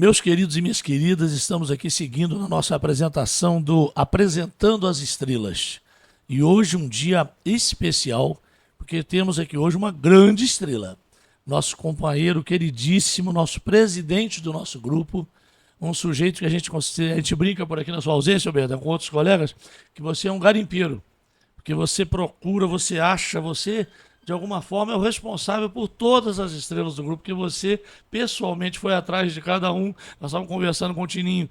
Meus queridos e minhas queridas, estamos aqui seguindo na nossa apresentação do Apresentando as Estrelas. E hoje um dia especial, porque temos aqui hoje uma grande estrela. Nosso companheiro queridíssimo, nosso presidente do nosso grupo, um sujeito que a gente brinca por aqui na sua ausência, Alberto, com outros colegas, que você é um garimpeiro. Porque você procura, você acha, você de alguma forma é o responsável por todas as estrelas do grupo, que você pessoalmente foi atrás de cada um. Nós estávamos conversando com o Tininho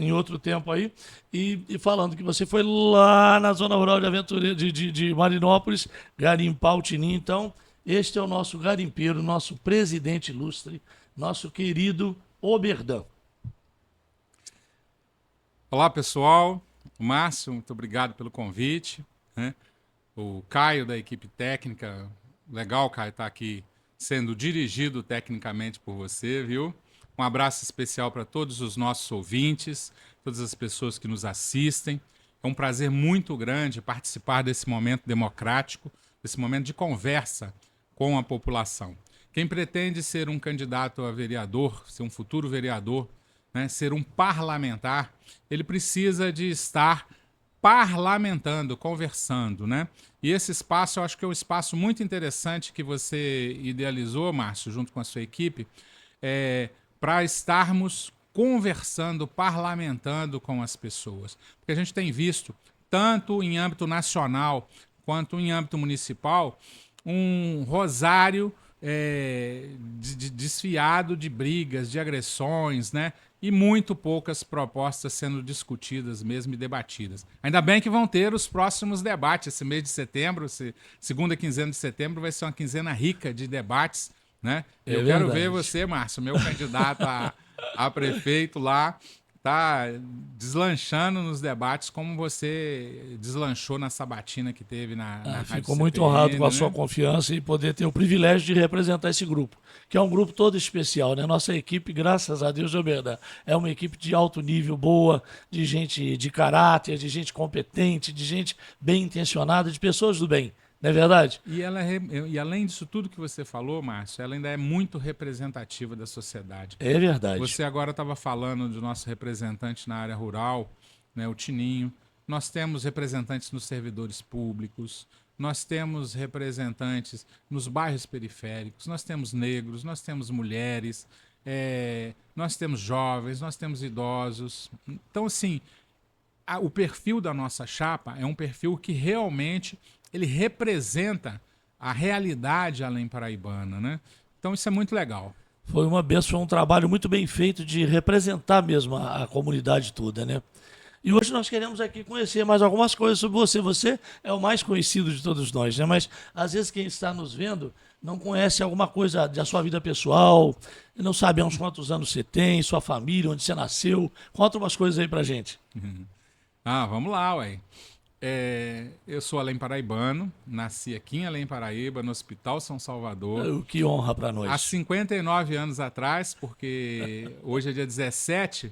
em outro tempo aí, e falando que você foi lá na zona rural de Aventura de Marinópolis garimpar o Tininho. Então, este é o nosso garimpeiro, nosso presidente ilustre, nosso querido Oberdan. Olá, pessoal. O Márcio, muito obrigado pelo convite, né? O Caio, da equipe técnica. Legal, Caio, estar aqui sendo dirigido tecnicamente por você, viu? Um abraço especial para todos os nossos ouvintes, todas as pessoas que nos assistem. É um prazer muito grande participar desse momento democrático, desse momento de conversa com a população. Quem pretende ser um candidato a vereador, ser um futuro vereador, né, ser um parlamentar, ele precisa de estar parlamentando, conversando, né? E esse espaço, eu acho que é um espaço muito interessante que você idealizou, Márcio, junto com a sua equipe, para estarmos conversando, parlamentando com as pessoas. Porque a gente tem visto, tanto em âmbito nacional quanto em âmbito municipal, um rosário desfiado de brigas, de agressões, né? E muito poucas propostas sendo discutidas mesmo e debatidas. Ainda bem que vão ter os próximos debates. Esse mês de setembro, segunda quinzena de setembro, vai ser uma quinzena rica de debates, né? É Eu quero ver verdade. você, Márcio, meu candidato a prefeito lá, tá deslanchando nos debates como você deslanchou na sabatina que teve na Rádio Fico muito honrado com a CBN, sua né? confiança e poder ter o privilégio de representar esse grupo, que é um grupo todo especial, né? Nossa equipe, graças a Deus, é uma equipe de alto nível, boa, de gente de caráter, de gente competente, de gente bem intencionada, de pessoas do bem, não é verdade? E além disso tudo que você falou, Márcio, ela ainda é muito representativa da sociedade. É verdade. Você agora estava falando do nosso representante na área rural, né, o Tininho. Nós temos representantes nos servidores públicos, nós temos representantes nos bairros periféricos, nós temos negros, nós temos mulheres, nós temos jovens, nós temos idosos. Então, assim, o perfil da nossa chapa é um perfil que realmente ele representa a realidade além paraibana, né? Então isso é muito legal. Foi uma benção, foi um trabalho muito bem feito de representar mesmo a comunidade toda, né? E hoje nós queremos aqui conhecer mais algumas coisas sobre você. Você é o mais conhecido de todos nós, né? Mas às vezes quem está nos vendo não conhece alguma coisa da sua vida pessoal, não sabe há uns quantos anos você tem, sua família, onde você nasceu. Conta umas coisas aí pra gente. Vamos lá, ué. Eu sou Além Paraibano, nasci aqui em Além Paraíba, no Hospital São Salvador, Que honra pra há nós. 59 anos atrás, porque hoje é dia 17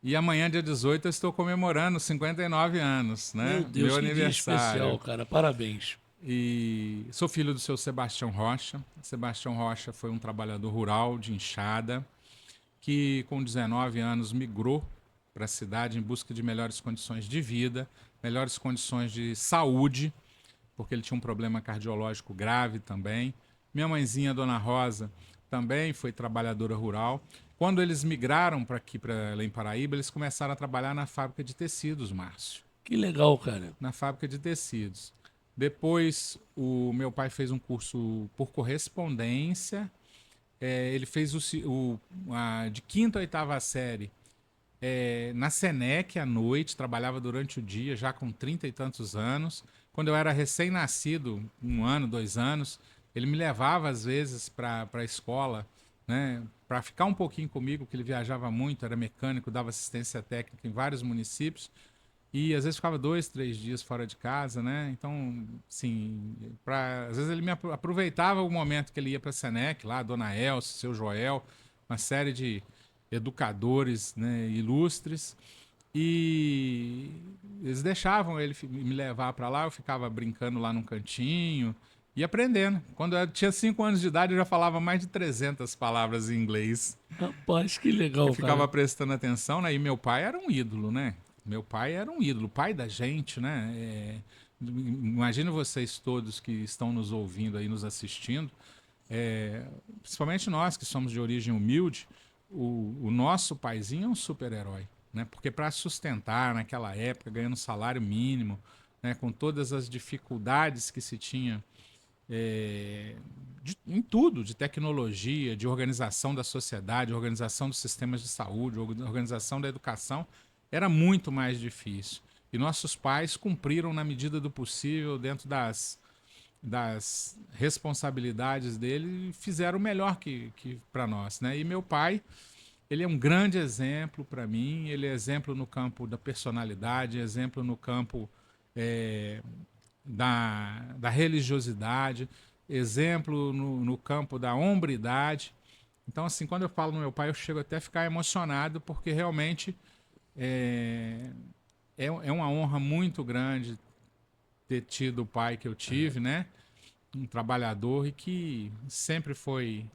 e amanhã, dia 18, eu estou comemorando 59 anos, Meu né? Deus, Meu que dia especial, aniversário. cara. Parabéns. E sou filho do seu Sebastião Rocha. Sebastião Rocha foi um trabalhador rural de enxada que, com 19 anos, migrou para a cidade em busca de melhores condições de vida, melhores condições de saúde, porque ele tinha um problema cardiológico grave também. Minha mãezinha, Dona Rosa, também foi trabalhadora rural. Quando eles migraram para aqui, para em Paraíba, eles começaram a trabalhar na fábrica de tecidos, Márcio. Que legal, cara. Na fábrica de tecidos. Depois, o meu pai fez um curso por correspondência. Ele fez de quinta a oitava série na Senec à noite, trabalhava durante o dia, já com 30 e tantos anos. Quando eu era recém-nascido, 1 ano, 2 anos, ele me levava às vezes para a escola, né, para ficar um pouquinho comigo, porque ele viajava muito, era mecânico, dava assistência técnica em vários municípios. E às vezes ficava 2, 3 dias fora de casa, né? Então, assim, às vezes ele aproveitava o momento que ele ia para a Senec, lá, Dona Elsa, seu Joel, uma série de educadores, né, ilustres, e eles deixavam ele me levar para lá, eu ficava brincando lá num cantinho, E aprendendo. Quando eu tinha 5 anos de idade, eu já falava mais de 300 palavras em inglês. Rapaz, que Eu legal, ficava cara. prestando atenção, né? E meu pai era um ídolo, né? Meu pai era um ídolo, pai da gente, né? Imagina vocês todos que estão nos ouvindo aí, nos assistindo, principalmente nós que somos de origem humilde, o nosso paizinho é um super-herói, né? Porque para sustentar naquela época, ganhando salário mínimo, né? Com todas as dificuldades que se tinha em tudo, de tecnologia, de organização da sociedade, organização dos sistemas de saúde, organização da educação, era muito mais difícil. E nossos pais cumpriram na medida do possível, dentro das responsabilidades dele, e fizeram o melhor que para nós, né? E meu pai, ele é um grande exemplo para mim, ele é exemplo no campo da personalidade, exemplo no campo é, da religiosidade, exemplo no campo da hombridade. Então, assim, quando eu falo no meu pai, eu chego até a ficar emocionado, porque realmente é, é uma honra muito grande ter tido o pai que eu tive, né? Um trabalhador e que sempre foi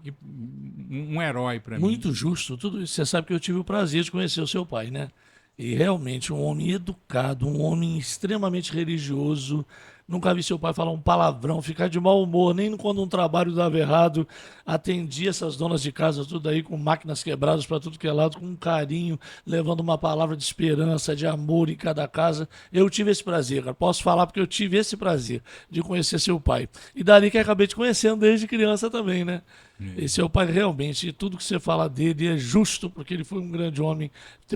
um herói para mim. Muito justo, tudo isso. Você sabe que eu tive o prazer de conhecer o seu pai, né? E realmente um homem educado, um homem extremamente religioso. Nunca vi seu pai falar um palavrão, ficar de mau humor, nem quando um trabalho dava errado. Atendia essas donas de casa tudo aí com máquinas quebradas para tudo que é lado, com um carinho, levando uma palavra de esperança, de amor em cada casa. Eu tive esse prazer, cara. Posso falar porque eu tive esse prazer de conhecer seu pai. E dali que acabei te conhecendo desde criança também, né? Esse é o pai realmente, e tudo que você fala dele é justo, porque ele foi um grande homem.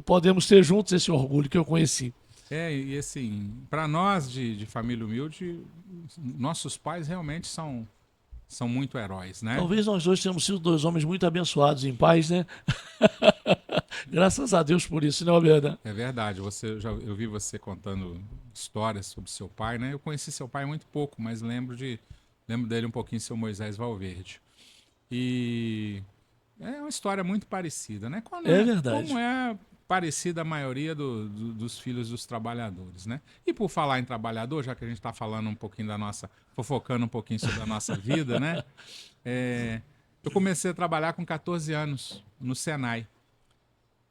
Podemos ter juntos esse orgulho que eu conheci. E assim, para nós de família humilde, nossos pais realmente são muito heróis, né? Talvez nós dois tenhamos sido dois homens muito abençoados em paz, né? Graças a Deus por isso, né, Alberto? É verdade, eu vi você contando histórias sobre seu pai, né? Eu conheci seu pai muito pouco, mas lembro dele um pouquinho, seu Moisés Valverde. E é uma história muito parecida, né? É Como verdade. é parecida a maioria dos filhos dos trabalhadores, né? E por falar em trabalhador, já que a gente está falando um pouquinho fofocando um pouquinho sobre a nossa vida, né? Eu comecei a trabalhar com 14 anos no Senai.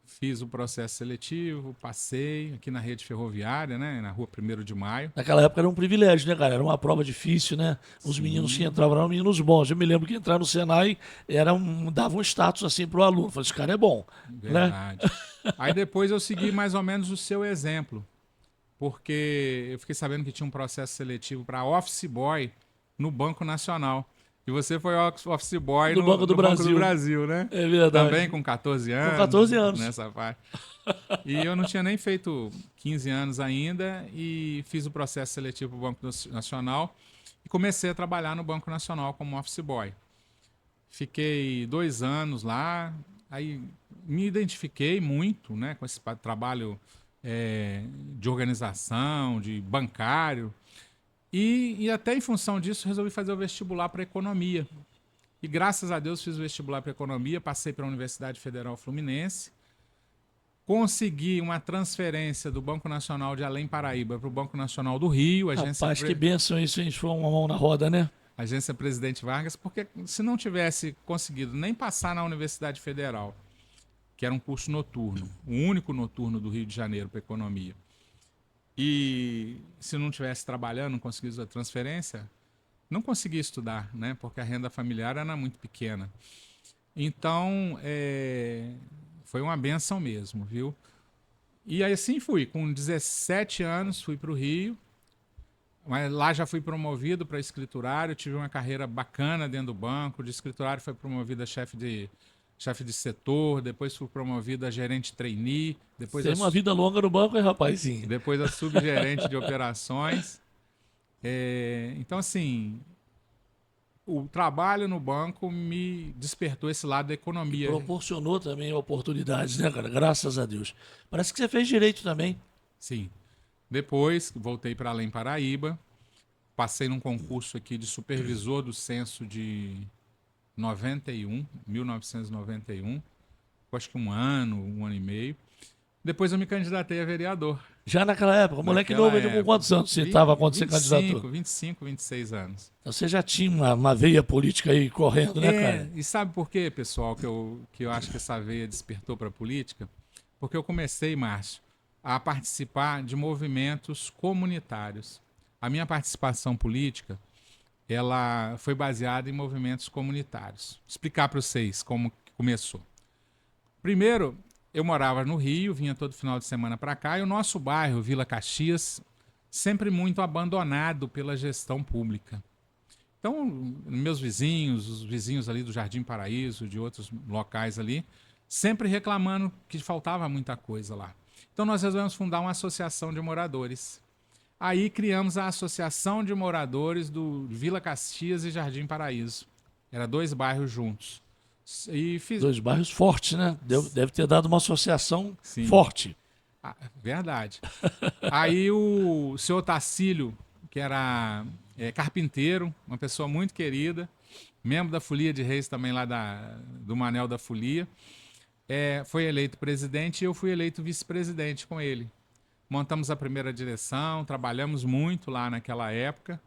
Fiz o processo seletivo, passei aqui na rede ferroviária, né? Na rua 1º de Maio. Naquela época era um privilégio, né, cara? Era uma prova difícil, né? Os meninos que Sim, entravam eram meninos bons. Eu me lembro que entrar no Senai dava um status assim pro aluno. Falei, esse cara é bom, né? verdade. Aí depois eu segui mais ou menos o seu exemplo, porque eu fiquei sabendo que tinha um processo seletivo para office boy no Banco Nacional. E você foi office boy Do Banco do no Banco do Brasil. Brasil, né? É Também verdade. com 14 Com anos, 14 anos. nessa parte. E eu não tinha nem feito 15 anos ainda e fiz o processo seletivo para o Banco Nacional e comecei a trabalhar no Banco Nacional como office boy. Fiquei 2 anos lá, aí me identifiquei muito, né, com esse trabalho de organização, de bancário, e até em função disso resolvi fazer o vestibular para economia. E graças a Deus fiz o vestibular para economia, passei para a Universidade Federal Fluminense, consegui uma transferência do Banco Nacional de Além Paraíba para o Banco Nacional do Rio, Rapaz, que bênção isso, hein? Foi uma mão na roda, né? agência Presidente Vargas, porque se não tivesse conseguido nem passar na Universidade Federal, que era um curso noturno, o único noturno do Rio de Janeiro para economia, e se não tivesse trabalhando, não conseguisse a transferência, não conseguia estudar, né? Porque a renda familiar era muito pequena. Então, foi uma benção mesmo, viu? E aí assim fui, com 17 anos fui para o Rio, mas lá já fui promovido para escriturário, tive uma carreira bacana dentro do banco, de escriturário foi promovido a chefe de setor, depois fui promovido a gerente trainee, Tem uma vida longa no banco, hein, rapazinho? depois a subgerente de operações. Então, assim, o trabalho no banco me despertou esse lado da E economia. proporcionou também oportunidades, né, cara? Graças a Deus. Parece que você fez direito também. Sim. Depois voltei para Além Paraíba, passei num concurso aqui de supervisor do censo de 1991, acho que um ano e meio. Depois eu me candidatei a vereador. Já naquela época, moleque Naquela novo, ele com época. quantos anos você estava quando você 25, candidatou? 25, 26 anos. Então você já tinha uma veia política aí correndo, né, cara? E sabe por quê, pessoal, que eu acho que essa veia despertou para a política? Porque eu comecei, Márcio, a participar de movimentos comunitários. A minha participação política, ela foi baseada em movimentos comunitários. Vou explicar para vocês como que começou. Primeiro, eu morava no Rio, vinha todo final de semana para cá, e o nosso bairro, Vila Caxias, sempre muito abandonado pela gestão pública. Então, meus vizinhos, os vizinhos ali do Jardim Paraíso, de outros locais ali, sempre reclamando que faltava muita coisa lá. Então, nós resolvemos fundar uma associação de moradores. Aí criamos a Associação de Moradores do Vila Caxias e Jardim Paraíso. Era 2 bairros juntos. E fiz... 2 bairros fortes, né? Deve ter dado uma associação Sim. forte. Verdade. Aí o senhor Tacílio, que era carpinteiro, uma pessoa muito querida, membro da Folia de Reis também lá do Manel da Folia, foi eleito presidente e eu fui eleito vice-presidente com ele. Montamos a primeira direção, trabalhamos muito lá naquela época.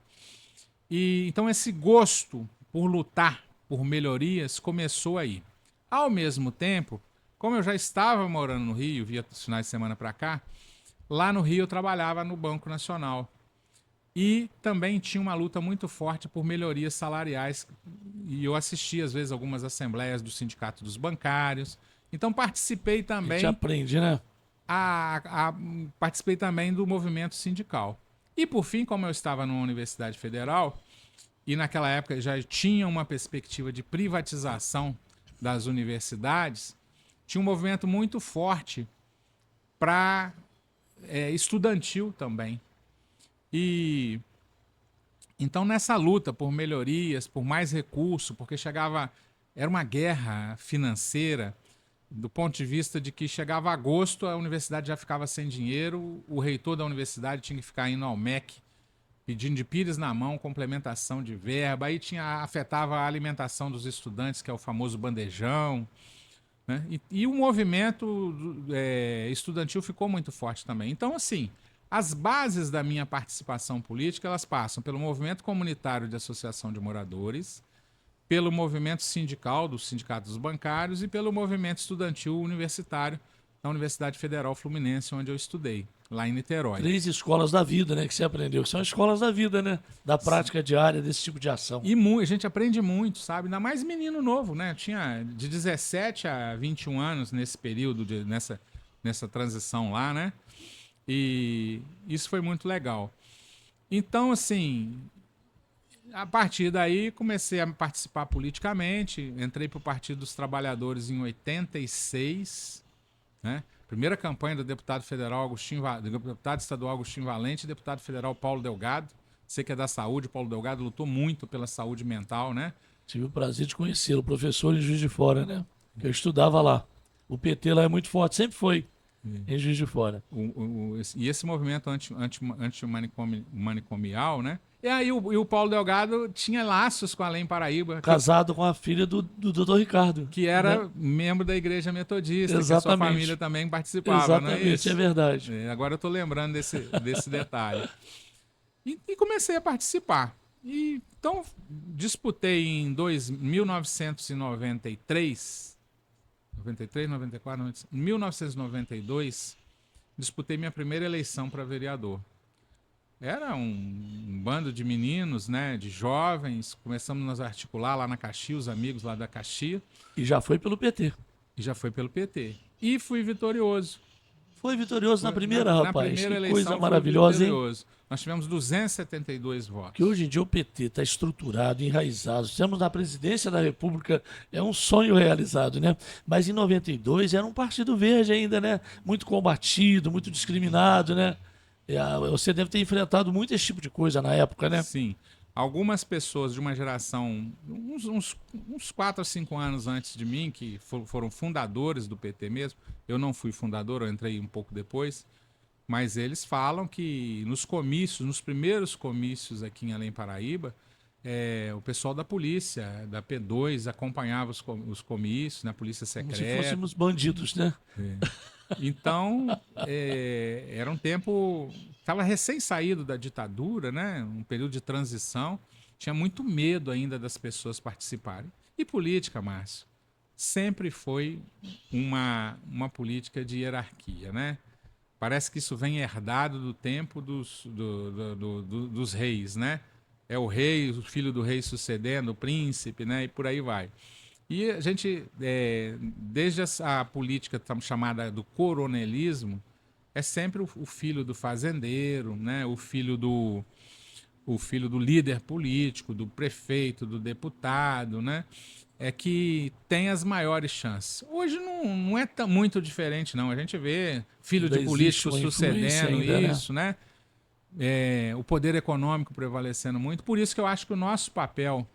E então esse gosto por lutar por melhorias começou aí. Ao mesmo tempo, como eu já estava morando no Rio, via os finais de semana para cá, lá no Rio eu trabalhava no Banco Nacional. E também tinha uma luta muito forte por melhorias salariais. E eu assisti, às vezes, algumas assembleias do Sindicato dos Bancários. Então participei A também. gente aprende, né? Participei também do movimento sindical. E por fim, como eu estava numa universidade federal, e naquela época já tinha uma perspectiva de privatização das universidades, tinha um movimento muito forte para estudantil também. E então nessa luta por melhorias, por mais recurso, porque era uma guerra financeira, do ponto de vista de que chegava agosto, a universidade já ficava sem dinheiro, o reitor da universidade tinha que ficar indo ao MEC, pedindo de pires na mão, complementação de verba, aí afetava a alimentação dos estudantes, que é o famoso bandejão, né? E o movimento estudantil ficou muito forte também. Então, assim, as bases da minha participação política, elas passam pelo movimento comunitário de associação de moradores, pelo movimento sindical dos sindicatos bancários e pelo movimento estudantil universitário da Universidade Federal Fluminense, onde eu estudei, lá em Niterói. 3 escolas da vida, né, que você aprendeu, que são escolas da vida, né, da prática diária desse tipo de ação. E a gente aprende muito, sabe? Ainda mais menino novo, né? Eu tinha de 17 a 21 anos nesse período, nessa transição lá, né? E isso foi muito legal. Então, assim, a partir daí comecei a participar politicamente, entrei para o Partido dos Trabalhadores em 86, né? Primeira campanha do deputado federal deputado estadual Agostinho Valente e deputado federal Paulo Delgado. Você que é da saúde, Paulo Delgado lutou muito pela saúde mental, né? Tive o prazer de conhecê-lo, professor em Juiz de Fora, né? Que eu estudava lá. O PT lá é muito forte, sempre foi em Juiz de Fora. E esse movimento antimanicomial, né? E aí o Paulo Delgado tinha laços com a Lei Paraíba. Casado com a filha do Dr. Ricardo. Que era, né? membro da Igreja Metodista, Exatamente. que a sua família também participava, Exatamente, não é isso? É verdade. Agora eu estou lembrando desse detalhe. E comecei a participar. Então, disputei em 1993, 93, 94, 1992, disputei minha primeira eleição para vereador. Era um bando de meninos, né, de jovens, começamos a nos articular lá na Caxias, os amigos lá da Caxias. E já foi pelo PT. E já foi pelo PT. E fui vitorioso. Foi vitorioso na primeira, na rapaz. Primeira que eleição, coisa maravilhosa, hein? Nós tivemos 272 votos. Que hoje em dia o PT está estruturado, enraizado. Estamos na presidência da República, é um sonho realizado, né? Mas em 92 era um partido verde ainda, né? Muito combatido, muito discriminado, né? Você deve ter enfrentado muito esse tipo de coisa na época, né? Sim. Algumas pessoas de uma geração, uns 4 a 5 anos antes de mim, que foram fundadores do PT mesmo, eu não fui fundador, eu entrei um pouco depois, mas eles falam que nos primeiros comícios aqui em Além Paraíba, o pessoal da polícia, da P2, acompanhava os comícios, na polícia secreta. Como se fôssemos bandidos, né? Então, era um tempo... Estava recém-saído da ditadura, né? Um período de transição. Tinha muito medo ainda das pessoas participarem. E política, Márcio, sempre foi uma política de hierarquia, né? Parece que isso vem herdado do tempo dos reis, né? É o rei, o filho do rei sucedendo, o príncipe, né? E por aí vai. E a gente, desde a política chamada do coronelismo, é sempre o filho do fazendeiro, né? O filho do líder político, do prefeito, do deputado, né? É que tem as maiores chances. Hoje não é muito diferente, não. A gente vê filho Ainda de existe político uma influência sucedendo ainda, né? isso, né? O poder econômico prevalecendo muito. Por isso que eu acho que o nosso papel,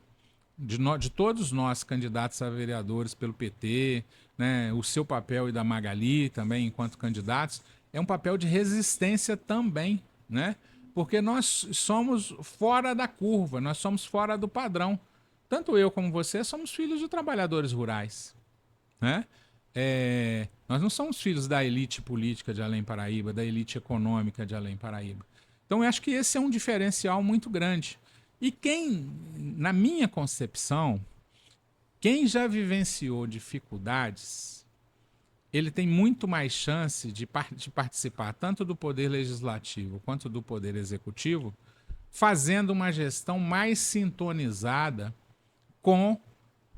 de todos nós candidatos a vereadores pelo PT, né, o seu papel e da Magali também enquanto candidatos, é um papel de resistência também, né? Porque nós somos fora da curva, nós somos fora do padrão. Tanto eu como você somos filhos de trabalhadores rurais, né? Nós não somos filhos da elite política de Além Paraíba, da elite econômica de Além Paraíba. Então eu acho que esse é um diferencial muito grande. E na minha concepção, quem já vivenciou dificuldades, ele tem muito mais chance de participar tanto do poder legislativo quanto do poder executivo, fazendo uma gestão mais sintonizada com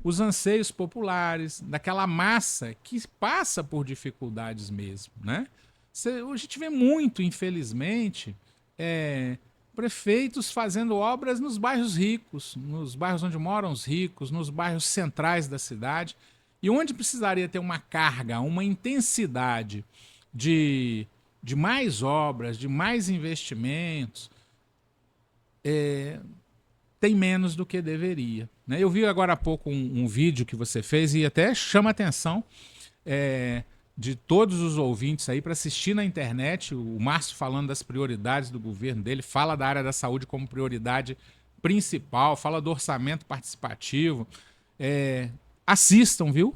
os anseios populares, daquela massa que passa por dificuldades mesmo, né? A gente vê muito, infelizmente, prefeitos fazendo obras nos bairros ricos, nos bairros onde moram os ricos, nos bairros centrais da cidade, e onde precisaria ter uma carga, uma intensidade de mais obras, de mais investimentos, tem menos do que deveria, né? Eu vi agora há pouco um vídeo que você fez e até chama a atenção de todos os ouvintes aí para assistir na internet. O Márcio falando das prioridades do governo dele, fala da área da saúde como prioridade principal, fala do orçamento participativo. Assistam, viu?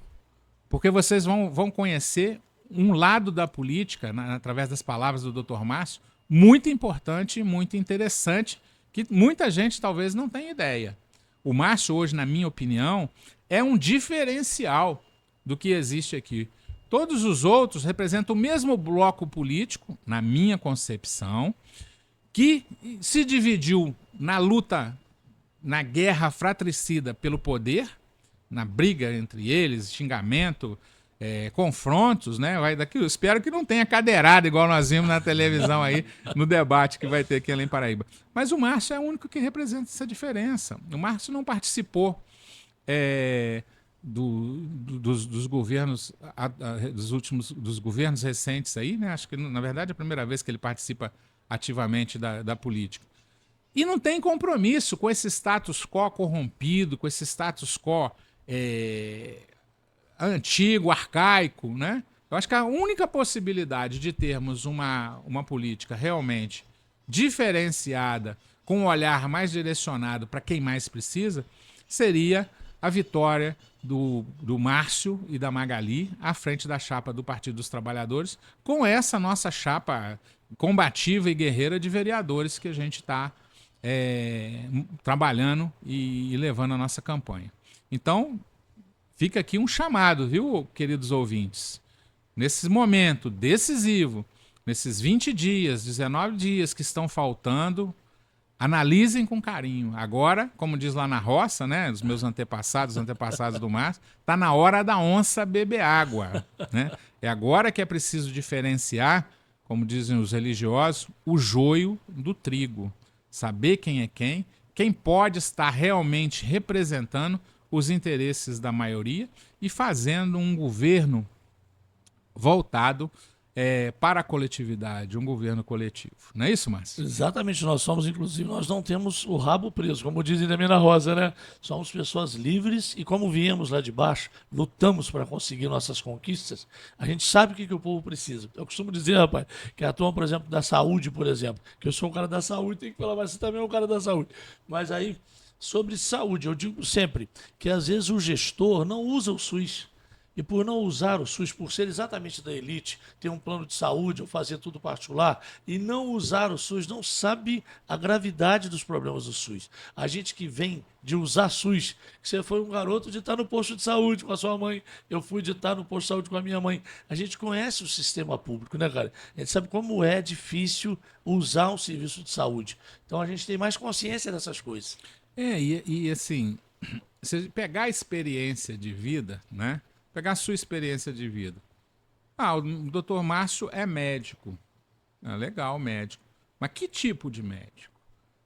Porque vocês vão conhecer um lado da política, através das palavras do Dr. Márcio, muito importante e muito interessante, que muita gente talvez não tenha ideia. O Márcio hoje, na minha opinião, é um diferencial do que existe aqui. Todos os outros representam o mesmo bloco político, na minha concepção, que se dividiu na luta, na guerra fratricida pelo poder, na briga entre eles, xingamento, confrontos, né? Eu espero que não tenha cadeirada igual nós vimos na televisão aí, no debate que vai ter aqui em Além Paraíba. Mas o Márcio é o único que representa essa diferença. O Márcio não participou dos governos dos governos recentes aí, né? Acho que na verdade é a primeira vez que ele participa ativamente da política. E não tem compromisso com esse status quo corrompido, com esse status quo antigo, arcaico, né? Eu acho que a única possibilidade de termos uma política realmente diferenciada, com um olhar mais direcionado para quem mais precisa, seria a vitória do Márcio e da Magali à frente da chapa do Partido dos Trabalhadores, com essa nossa chapa combativa e guerreira de vereadores que a gente está trabalhando e levando a nossa campanha. Então, fica aqui um chamado, viu, queridos ouvintes? Nesse momento decisivo, nesses 20 dias, 19 dias que estão faltando, analisem com carinho. Agora, como diz lá na roça, né, os meus antepassados do Márcio, está na hora da onça beber água, né? É agora que é preciso diferenciar, como dizem os religiosos, o joio do trigo. Saber quem é quem pode estar realmente representando os interesses da maioria e fazendo um governo voltado para a coletividade, um governo coletivo. Não é isso, Márcio? Exatamente, nós não temos o rabo preso, como dizem na Mina Rosa, né? Somos pessoas livres e como viemos lá de baixo, lutamos para conseguir nossas conquistas, a gente sabe o que o povo precisa. Eu costumo dizer, rapaz, que a turma, por exemplo, da saúde, por exemplo, que eu sou um cara da saúde, tem que falar, mas você também é um cara da saúde. Mas aí, sobre saúde, eu digo sempre que às vezes o gestor não usa o SUS. e por não usar o SUS, por ser exatamente da elite, ter um plano de saúde ou fazer tudo particular, e não usar o SUS, não sabe a gravidade dos problemas do SUS. A gente que vem de usar SUS, que você foi um garoto de estar no posto de saúde com a sua mãe, eu fui de estar no posto de saúde com a minha mãe. A gente conhece o sistema público, né, cara? A gente sabe como é difícil usar um serviço de saúde. Então a gente tem mais consciência dessas coisas. E assim, se pegar a experiência de vida, né? Pegar a sua experiência de vida. Ah, o doutor Márcio é médico. Ah, legal, médico. Mas que tipo de médico?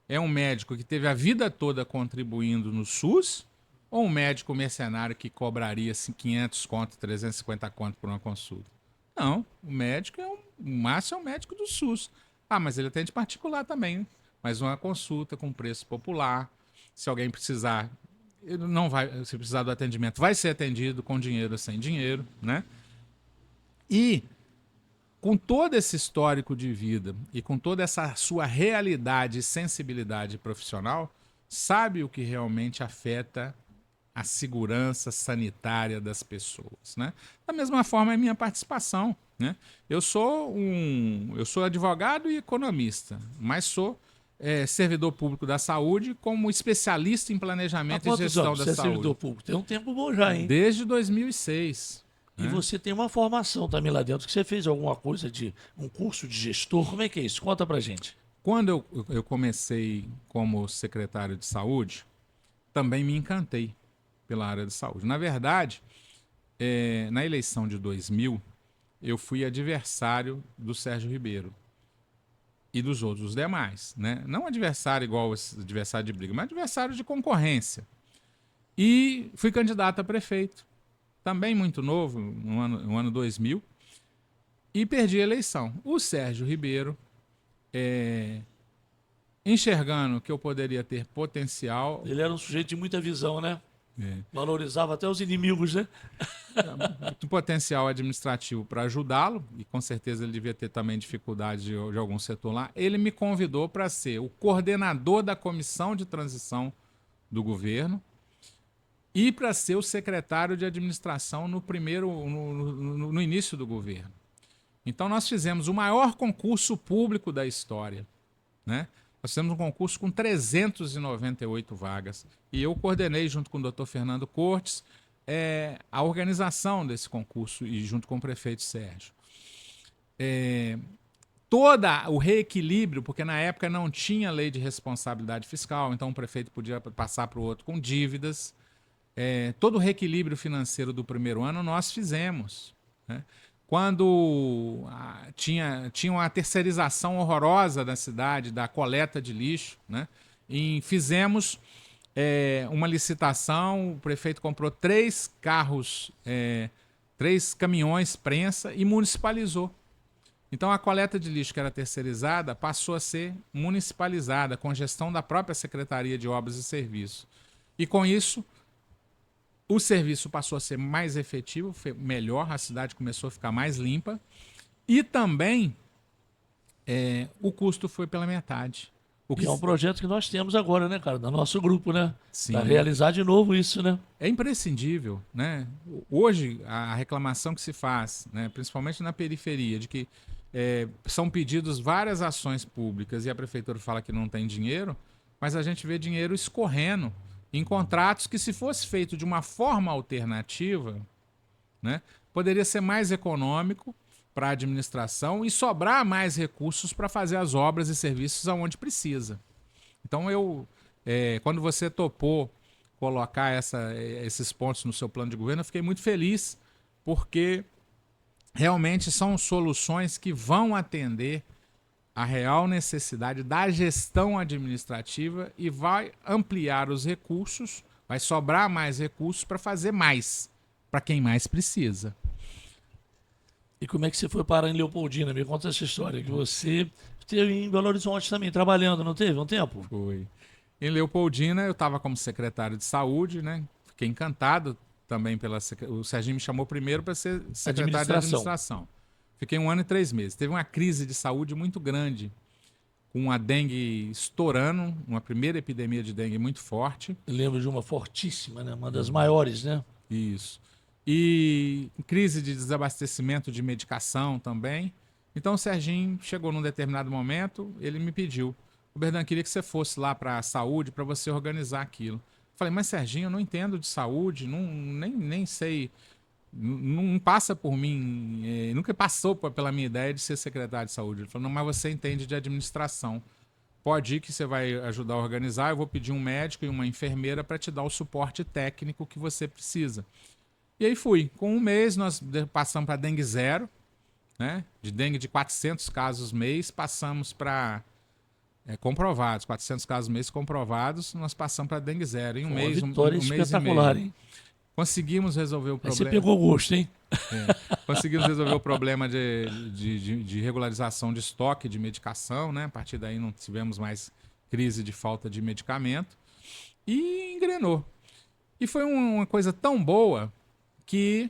É um médico que teve a vida toda contribuindo no SUS ou um médico mercenário que cobraria assim, 500 conto, 350 conto por uma consulta? Não, o Márcio é um médico do SUS. Ah, mas ele atende particular também. Mas uma consulta com preço popular. Se alguém precisar, ele não vai, se precisar do atendimento, vai ser atendido com dinheiro ou sem dinheiro, né? E com todo esse histórico de vida e com toda essa sua realidade e sensibilidade profissional, sabe o que realmente afeta a segurança sanitária das pessoas, né? Da mesma forma é a minha participação, né? Eu sou advogado e economista, mas sou servidor público da saúde como especialista em Há planejamento e quantos gestão anos da você é servidor saúde. público? Tem um tempo bom já, hein? Desde 2006. E você tem uma formação também lá dentro, que você fez alguma coisa de um curso de gestor. Como é que é isso? Conta pra gente. Quando eu comecei como secretário de saúde, também me encantei pela área de saúde. Na verdade, na eleição de 2000, eu fui adversário do Sérgio Ribeiro e dos outros, os demais, né? Não adversário igual esse adversário de briga, mas adversário de concorrência. E fui candidato a prefeito, também muito novo, no ano 2000, e perdi a eleição. O Sérgio Ribeiro, enxergando que eu poderia ter potencial, Ele era um sujeito de muita visão, né? é, Valorizava até os inimigos, né? muito potencial administrativo para ajudá-lo, e com certeza ele devia ter também dificuldade de algum setor lá, ele me convidou para ser o coordenador da comissão de transição do governo e para ser o secretário de administração no início do governo. Então nós fizemos o maior concurso público da história, né? Nós fizemos um concurso com 398 vagas e eu coordenei junto com o Dr. Fernando Cortes a organização desse concurso e junto com o prefeito Sérgio. Todo o reequilíbrio, porque na época não tinha lei de responsabilidade fiscal, então o prefeito podia passar para o outro com dívidas. Todo o reequilíbrio financeiro do primeiro ano nós fizemos, né? Quando tinha uma terceirização horrorosa da cidade, da coleta de lixo, né? E fizemos uma licitação, o prefeito comprou 3 carros, 3 caminhões prensa e municipalizou. Então a coleta de lixo que era terceirizada passou a ser municipalizada, com gestão da própria Secretaria de Obras e Serviços. E com isso, o serviço passou a ser mais efetivo, melhor, a cidade começou a ficar mais limpa e também o custo foi pela metade. Que é um projeto que nós temos agora, né, cara? No nosso grupo, né? Sim. Para realizar de novo isso, né? É imprescindível, né? Hoje, a reclamação que se faz, né, principalmente na periferia, de que são pedidos várias ações públicas e a prefeitura fala que não tem dinheiro, mas a gente vê dinheiro escorrendo em contratos que, se fosse feito de uma forma alternativa, né, poderia ser mais econômico para a administração e sobrar mais recursos para fazer as obras e serviços aonde precisa. Então, quando você topou colocar esses pontos no seu plano de governo, eu fiquei muito feliz, porque realmente são soluções que vão atender a real necessidade da gestão administrativa e vai ampliar os recursos, vai sobrar mais recursos para fazer mais, para quem mais precisa. E como é que você foi parar em Leopoldina? Me conta essa história, que você esteve em Belo Horizonte também, trabalhando, não teve um tempo? Foi. Em Leopoldina, eu estava como secretário de saúde, né? Fiquei encantado também o Serginho me chamou primeiro para ser secretário de administração. Fiquei 1 ano e 3 meses. Teve uma crise de saúde muito grande, com a dengue estourando, uma primeira epidemia de dengue muito forte. Eu lembro de uma fortíssima, né? Uma das maiores, né? Isso. e crise de desabastecimento de medicação também. Então o Serginho chegou num determinado momento, ele me pediu: o Berdan, queria que você fosse lá para a saúde para você organizar aquilo. Falei: mas Serginho, eu não entendo de saúde, nem sei, não passa por mim, nunca passou pela minha ideia de ser secretário de saúde. Ele falou: não, mas você entende de administração. Pode ir que você vai ajudar a organizar, eu vou pedir um médico e uma enfermeira para te dar o suporte técnico que você precisa. E aí fui. Com um mês nós passamos para dengue zero, né? De dengue de 400 casos mês, passamos para comprovados, 400 casos mês comprovados, nós passamos para dengue zero. Em um mês, vitória um mês e espetacular, meio. hein? Conseguimos resolver o Aí problema. você pegou gosto, hein? Conseguimos resolver o problema de regularização de estoque de medicação, né? A partir daí não tivemos mais crise de falta de medicamento. E engrenou. E foi uma coisa tão boa que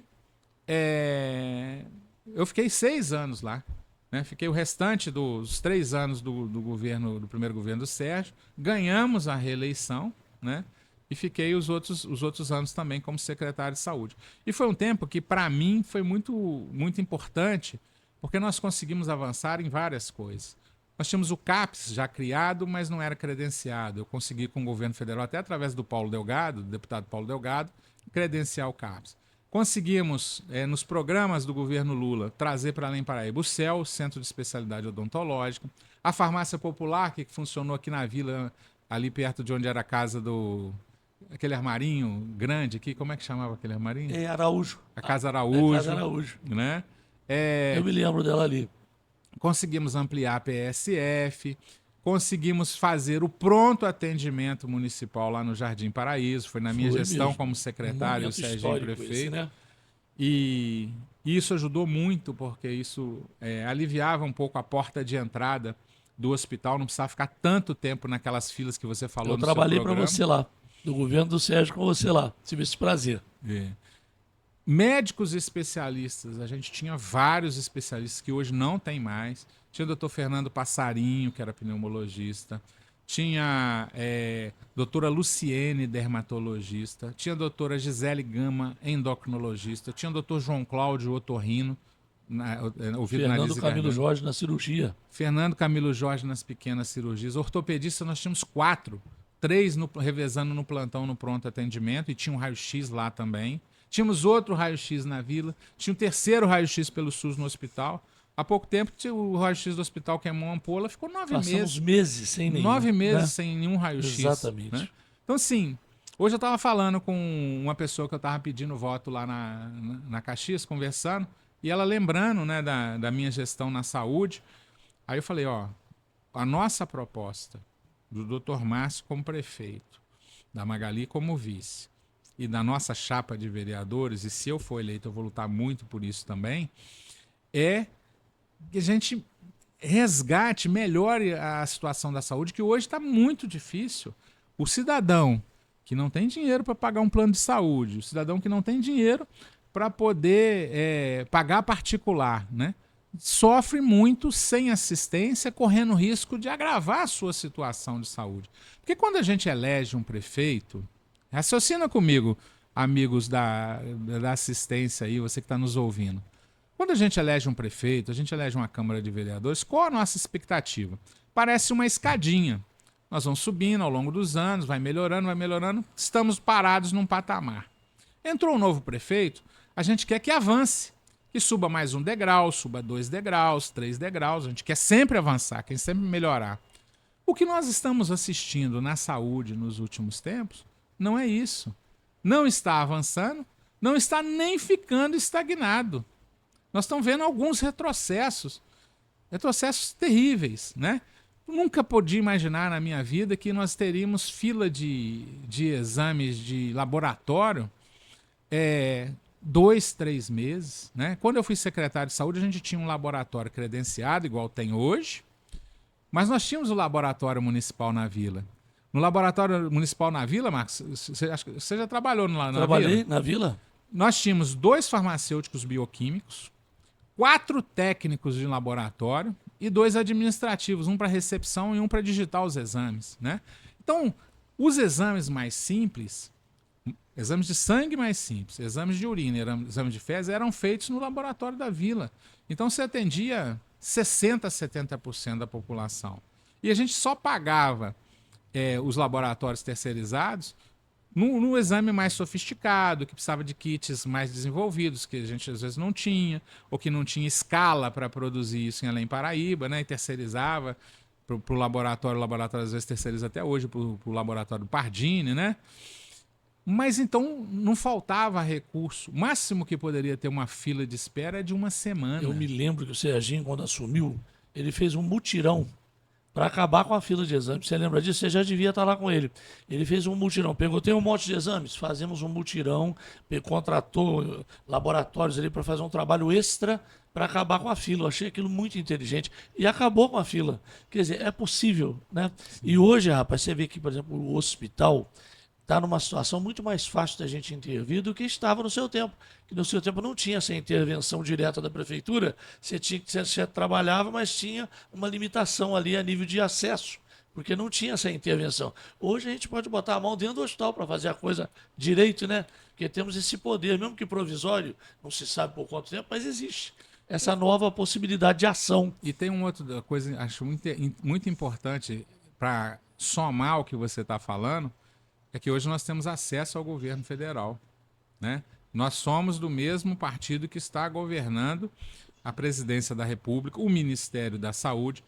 eu fiquei 6 anos lá. Né? Fiquei o restante dos 3 anos do primeiro governo do Sérgio. Ganhamos a reeleição, né? E fiquei os outros anos também como secretário de saúde. E foi um tempo que, para mim, foi muito, muito importante, porque nós conseguimos avançar em várias coisas. Nós tínhamos o CAPS já criado, mas não era credenciado. Eu consegui com o governo federal, até através do Paulo Delgado, do deputado Paulo Delgado, credenciar o CAPS. Conseguimos, nos programas do governo Lula, trazer para Além Paraíba o CEL, o Centro de Especialidade Odontológica, a farmácia popular, que funcionou aqui na vila, ali perto de onde era a casa aquele armarinho grande aqui, como é que chamava aquele armarinho? Araújo. A Casa Araújo. Casa Araújo. Né? Eu me lembro dela ali. Conseguimos ampliar a PSF, conseguimos fazer o pronto atendimento municipal lá no Jardim Paraíso, foi na minha gestão mesmo. como secretário, o Serginho prefeito. Esse, né? E isso ajudou muito, porque isso aliviava um pouco a porta de entrada do hospital, não precisava ficar tanto tempo naquelas filas que você falou no seu programa. Eu trabalhei para você lá, do governo do Sérgio com você lá. Tive esse prazer. Médicos especialistas, a gente tinha vários especialistas que hoje não tem mais. Tinha o doutor Fernando Passarinho, que era pneumologista. Tinha doutora Luciene, dermatologista. Tinha a doutora Gisele Gama, endocrinologista. Tinha o doutor João Cláudio, otorrino. Fernando Camilo Jorge na cirurgia. Fernando Camilo Jorge nas pequenas cirurgias. Ortopedista nós tínhamos 4. 3 revezando no plantão, no pronto atendimento. E tinha um raio-x lá também. Tínhamos outro raio-x na vila. Tinha um terceiro raio-x pelo SUS no hospital. Há pouco tempo, o raio-x do hospital queimou uma ampola, ficou 9 meses. Passamos meses sem nenhum. 9 meses, né? sem nenhum raio-x. Exatamente. Né? Então, assim, hoje eu estava falando com uma pessoa que eu estava pedindo voto lá na Caxias, conversando, e ela lembrando, né, da minha gestão na saúde. Aí eu falei: ó, a nossa proposta do Dr. Márcio como prefeito, da Magali como vice, e da nossa chapa de vereadores, e se eu for eleito eu vou lutar muito por isso também, é que a gente resgate, melhore a situação da saúde, que hoje está muito difícil. O cidadão que não tem dinheiro para pagar um plano de saúde, o cidadão que não tem dinheiro para poder pagar particular, né? Sofre muito sem assistência, correndo risco de agravar a sua situação de saúde. Porque quando a gente elege um prefeito, raciocina comigo, amigos da assistência aí, você que está nos ouvindo. Quando a gente elege um prefeito, a gente elege uma Câmara de Vereadores, qual a nossa expectativa? Parece uma escadinha. Nós vamos subindo ao longo dos anos, vai melhorando, estamos parados num patamar. Entrou um novo prefeito, a gente quer que avance, que suba mais um degrau, suba 2 degraus, 3 degraus, a gente quer sempre avançar, quer sempre melhorar. O que nós estamos assistindo na saúde nos últimos tempos não é isso. Não está avançando, não está nem ficando estagnado. Nós estamos vendo alguns retrocessos terríveis, né? Nunca podia imaginar na minha vida que nós teríamos fila de exames de laboratório 2, 3 meses, né? Quando eu fui secretário de saúde, a gente tinha um laboratório credenciado, igual tem hoje, mas nós tínhamos o laboratório municipal na vila. No laboratório municipal na vila, Marcos, você já trabalhou na vila? Trabalhei na vila. Nós tínhamos 2 farmacêuticos bioquímicos, 4 técnicos de laboratório e 2 administrativos, um para recepção e um para digitar os exames, né? Então, os exames mais simples, Exames de sangue mais simples, exames de urina, exames de fezes eram feitos no laboratório da vila. Então você atendia 60% a 70% da população. E a gente só pagava os laboratórios terceirizados no exame mais sofisticado, que precisava de kits mais desenvolvidos, que a gente às vezes não tinha, ou que não tinha escala para produzir isso em Além Paraíba, né? E terceirizava para o laboratório. O laboratório às vezes terceiriza até hoje para o laboratório Pardini, né? Mas então não faltava recurso. O máximo que poderia ter uma fila de espera é de uma semana. Eu me lembro que o Serginho, quando assumiu, ele fez um mutirão para acabar com a fila de exames. Você lembra disso? Você já devia estar lá com ele. Ele fez um mutirão. Tem um monte de exames? Fazemos um mutirão, contratou laboratórios ali para fazer um trabalho extra para acabar com a fila. Eu achei aquilo muito inteligente. E acabou com a fila. Quer dizer, é possível, né? E hoje, rapaz, você vê que, por exemplo, o hospital está numa situação muito mais fácil da gente intervir do que estava no seu tempo. Que no seu tempo não tinha essa intervenção direta da prefeitura, você trabalhava, mas tinha uma limitação ali a nível de acesso, porque não tinha essa intervenção. Hoje a gente pode botar a mão dentro do hospital para fazer a coisa direito, né? Porque temos esse poder, mesmo que provisório, não se sabe por quanto tempo, mas existe essa nova possibilidade de ação. E tem uma outra coisa, acho muito importante para somar o que você está falando, é que hoje nós temos acesso ao governo federal, né? Nós somos do mesmo partido que está governando a presidência da República, o Ministério da Saúde.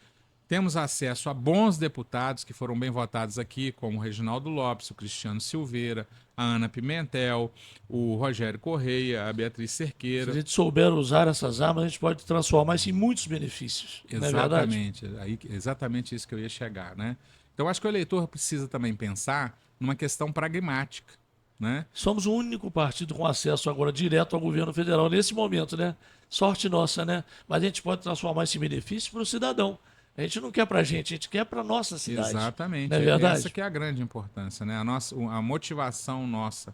Temos acesso a bons deputados que foram bem votados aqui, como o Reginaldo Lopes, o Cristiano Silveira, a Ana Pimentel, o Rogério Correia, a Beatriz Cerqueira. Se a gente souber usar essas armas, a gente pode transformar isso em muitos benefícios. Exatamente, exatamente isso que eu ia chegar, né? Então acho que o eleitor precisa também pensar numa questão pragmática, né? Somos o único partido com acesso agora direto ao governo federal nesse momento, né? Sorte nossa, né? Mas a gente pode transformar esse benefício para o cidadão. A gente não quer para a gente quer para a nossa cidade. Exatamente. Não é verdade? Essa que é a grande importância, né? A motivação nossa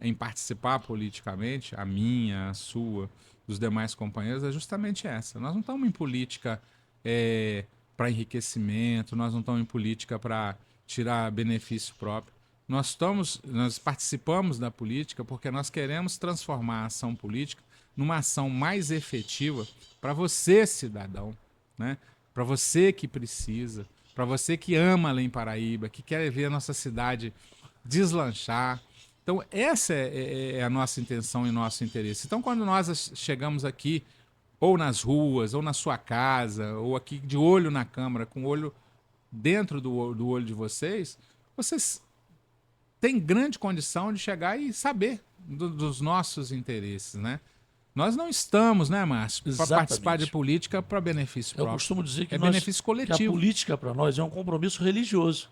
em participar politicamente, a minha, a sua, dos demais companheiros, é justamente essa. Nós não estamos em política para enriquecimento, nós não estamos em política para tirar benefício próprio. Nós participamos da política porque nós queremos transformar a ação política numa ação mais efetiva para você, cidadão, né? Para você que precisa, para você que ama Além Paraíba, que quer ver a nossa cidade deslanchar. Então, essa é a nossa intenção e nosso interesse. Então, quando nós chegamos aqui, ou nas ruas, ou na sua casa, ou aqui de olho na câmera, com o olho dentro do olho de vocês têm grande condição de chegar e saber dos nossos interesses, né? Nós não estamos, né, Márcio, para participar de política para benefício próprio. Eu costumo dizer que benefício coletivo. Que a política para nós é um compromisso religioso.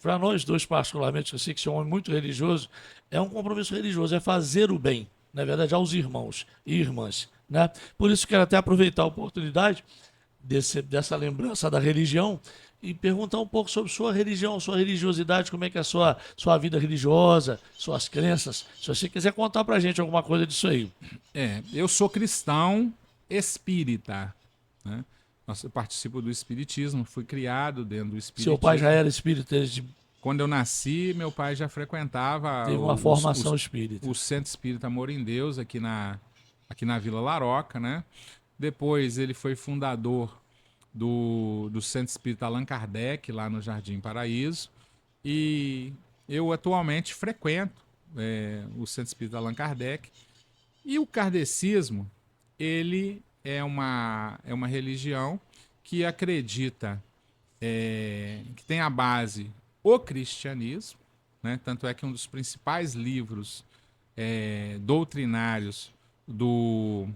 Para nós dois, particularmente, eu sei que você é um homem muito religioso, é um compromisso religioso, é fazer o bem, na verdade, aos irmãos e irmãs, né? Por isso quero até aproveitar a oportunidade dessa lembrança da religião e perguntar um pouco sobre sua religião, sua religiosidade, como é que é a sua vida religiosa, suas crenças. Se você quiser contar pra gente alguma coisa disso aí. Eu sou cristão espírita, né? Eu participo do espiritismo, fui criado dentro do espiritismo. Seu pai já era espírita? Quando eu nasci, meu pai já frequentava... Teve uma formação espírita. O Centro Espírita Amor em Deus, aqui na Vila Laroca, né? Depois ele foi fundador do Centro Espírita Allan Kardec, lá no Jardim Paraíso. E eu atualmente frequento o Centro Espírita Allan Kardec. E o kardecismo, ele é uma religião que acredita, que tem a base o cristianismo, né? Tanto é que um dos principais livros doutrinários do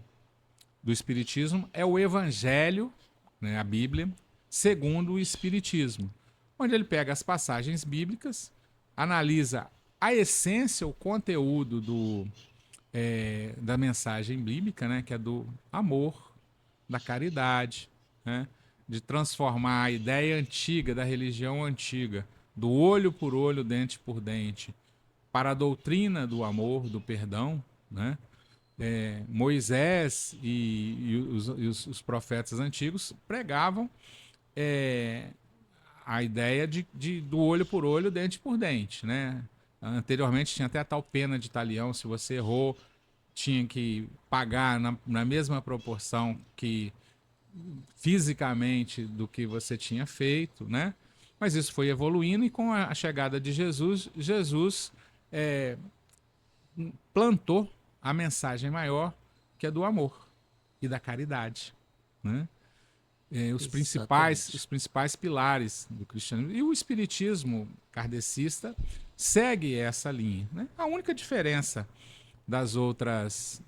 Espiritismo é o Evangelho, né, a Bíblia, segundo o Espiritismo, onde ele pega as passagens bíblicas, analisa a essência, o conteúdo da mensagem bíblica, né, que é do amor, da caridade, né, de transformar a ideia antiga da religião antiga, do olho por olho, dente por dente, para a doutrina do amor, do perdão, né? Moisés e os profetas antigos pregavam a ideia do olho por olho, dente por dente, né? Anteriormente tinha até a tal pena de talião, se você errou, tinha que pagar na mesma proporção que fisicamente do que você tinha feito, né? Mas isso foi evoluindo e com a chegada de Jesus, Jesus plantou a mensagem maior, que é do amor e da caridade, né? Exatamente. Os principais pilares do cristianismo. E o espiritismo kardecista segue essa linha, né? A única diferença das outras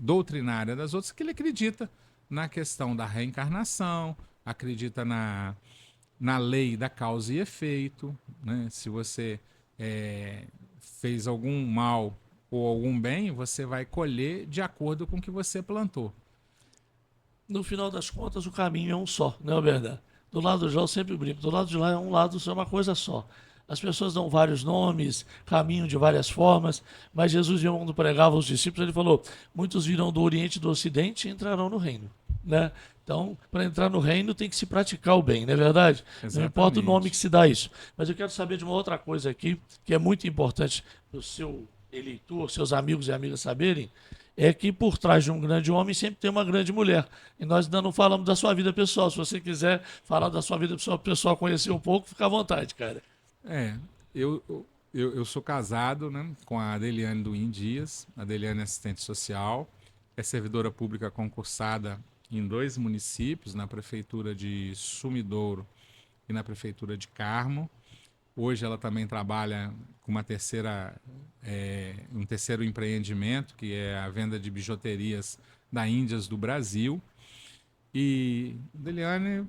doutrinárias das outras é que ele acredita na questão da reencarnação, acredita na lei da causa e efeito, né? Se você fez algum mal ou algum bem, você vai colher de acordo com o que você plantou. No final das contas, o caminho é um só, não é verdade? Do lado de lá eu sempre brinco, do lado de lá é um lado, é uma coisa só. As pessoas dão vários nomes, caminham de várias formas, mas Jesus, quando pregava aos discípulos, ele falou: muitos virão do Oriente e do Ocidente e entrarão no reino. Né? Então, para entrar no reino tem que se praticar o bem, não é verdade? Não importa o nome que Exatamente. se dá isso. Mas eu quero saber de uma outra coisa aqui, que é muito importante para o seu eleitor, seus amigos e amigas saberem, é que por trás de um grande homem sempre tem uma grande mulher. E nós ainda não falamos da sua vida pessoal. Se você quiser falar da sua vida pessoal, conhecer um pouco, fica à vontade, cara. É, eu, eu sou casado, né, com a Adeliane Duim Dias. A Adeliane é assistente social, é servidora pública concursada em 2 municípios, na prefeitura de Sumidouro e na prefeitura de Carmo. Hoje ela também trabalha com um terceiro empreendimento, que é a venda de bijuterias da Índias do Brasil. E, Adeliane, o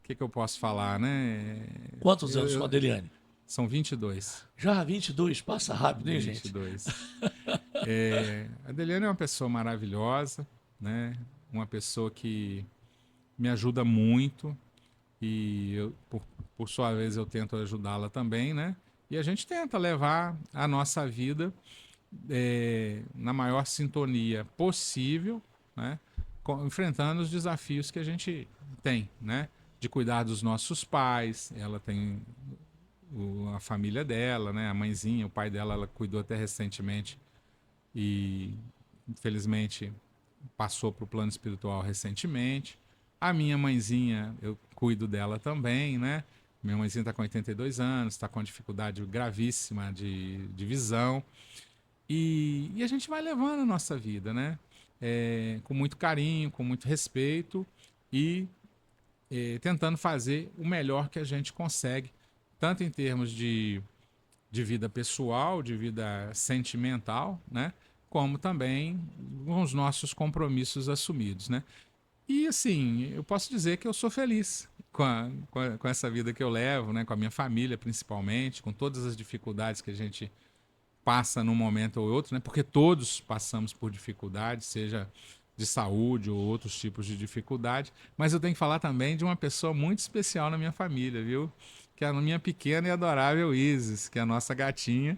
que eu posso falar, né? Quantos Eu, anos com a eu, Deliane? são 22. Já 22, passa rápido, hein, gente? 22. A Adeliane é uma pessoa maravilhosa, né? Uma pessoa que me ajuda muito e por sua vez eu tento ajudá-la também, né? E a gente tenta levar a nossa vida na maior sintonia possível, né? Enfrentando os desafios que a gente tem, né? De cuidar dos nossos pais, ela tem a família dela, né? A mãezinha, o pai dela, ela cuidou até recentemente e infelizmente passou para o plano espiritual recentemente. A minha mãezinha, eu cuido dela também, né? Minha mãezinha está com 82 anos, está com uma dificuldade gravíssima de visão. E a gente vai levando a nossa vida, né? Com muito carinho, com muito respeito e tentando fazer o melhor que a gente consegue, tanto em termos de vida pessoal, de vida sentimental, né? Como também com os nossos compromissos assumidos, né? E assim, eu posso dizer que eu sou feliz com essa vida que eu levo, né? Com a minha família principalmente, com todas as dificuldades que a gente passa num momento ou outro, né? Porque todos passamos por dificuldades, seja de saúde ou outros tipos de dificuldade. Mas eu tenho que falar também de uma pessoa muito especial na minha família, viu? Que é a minha pequena e adorável Isis, que é a nossa gatinha,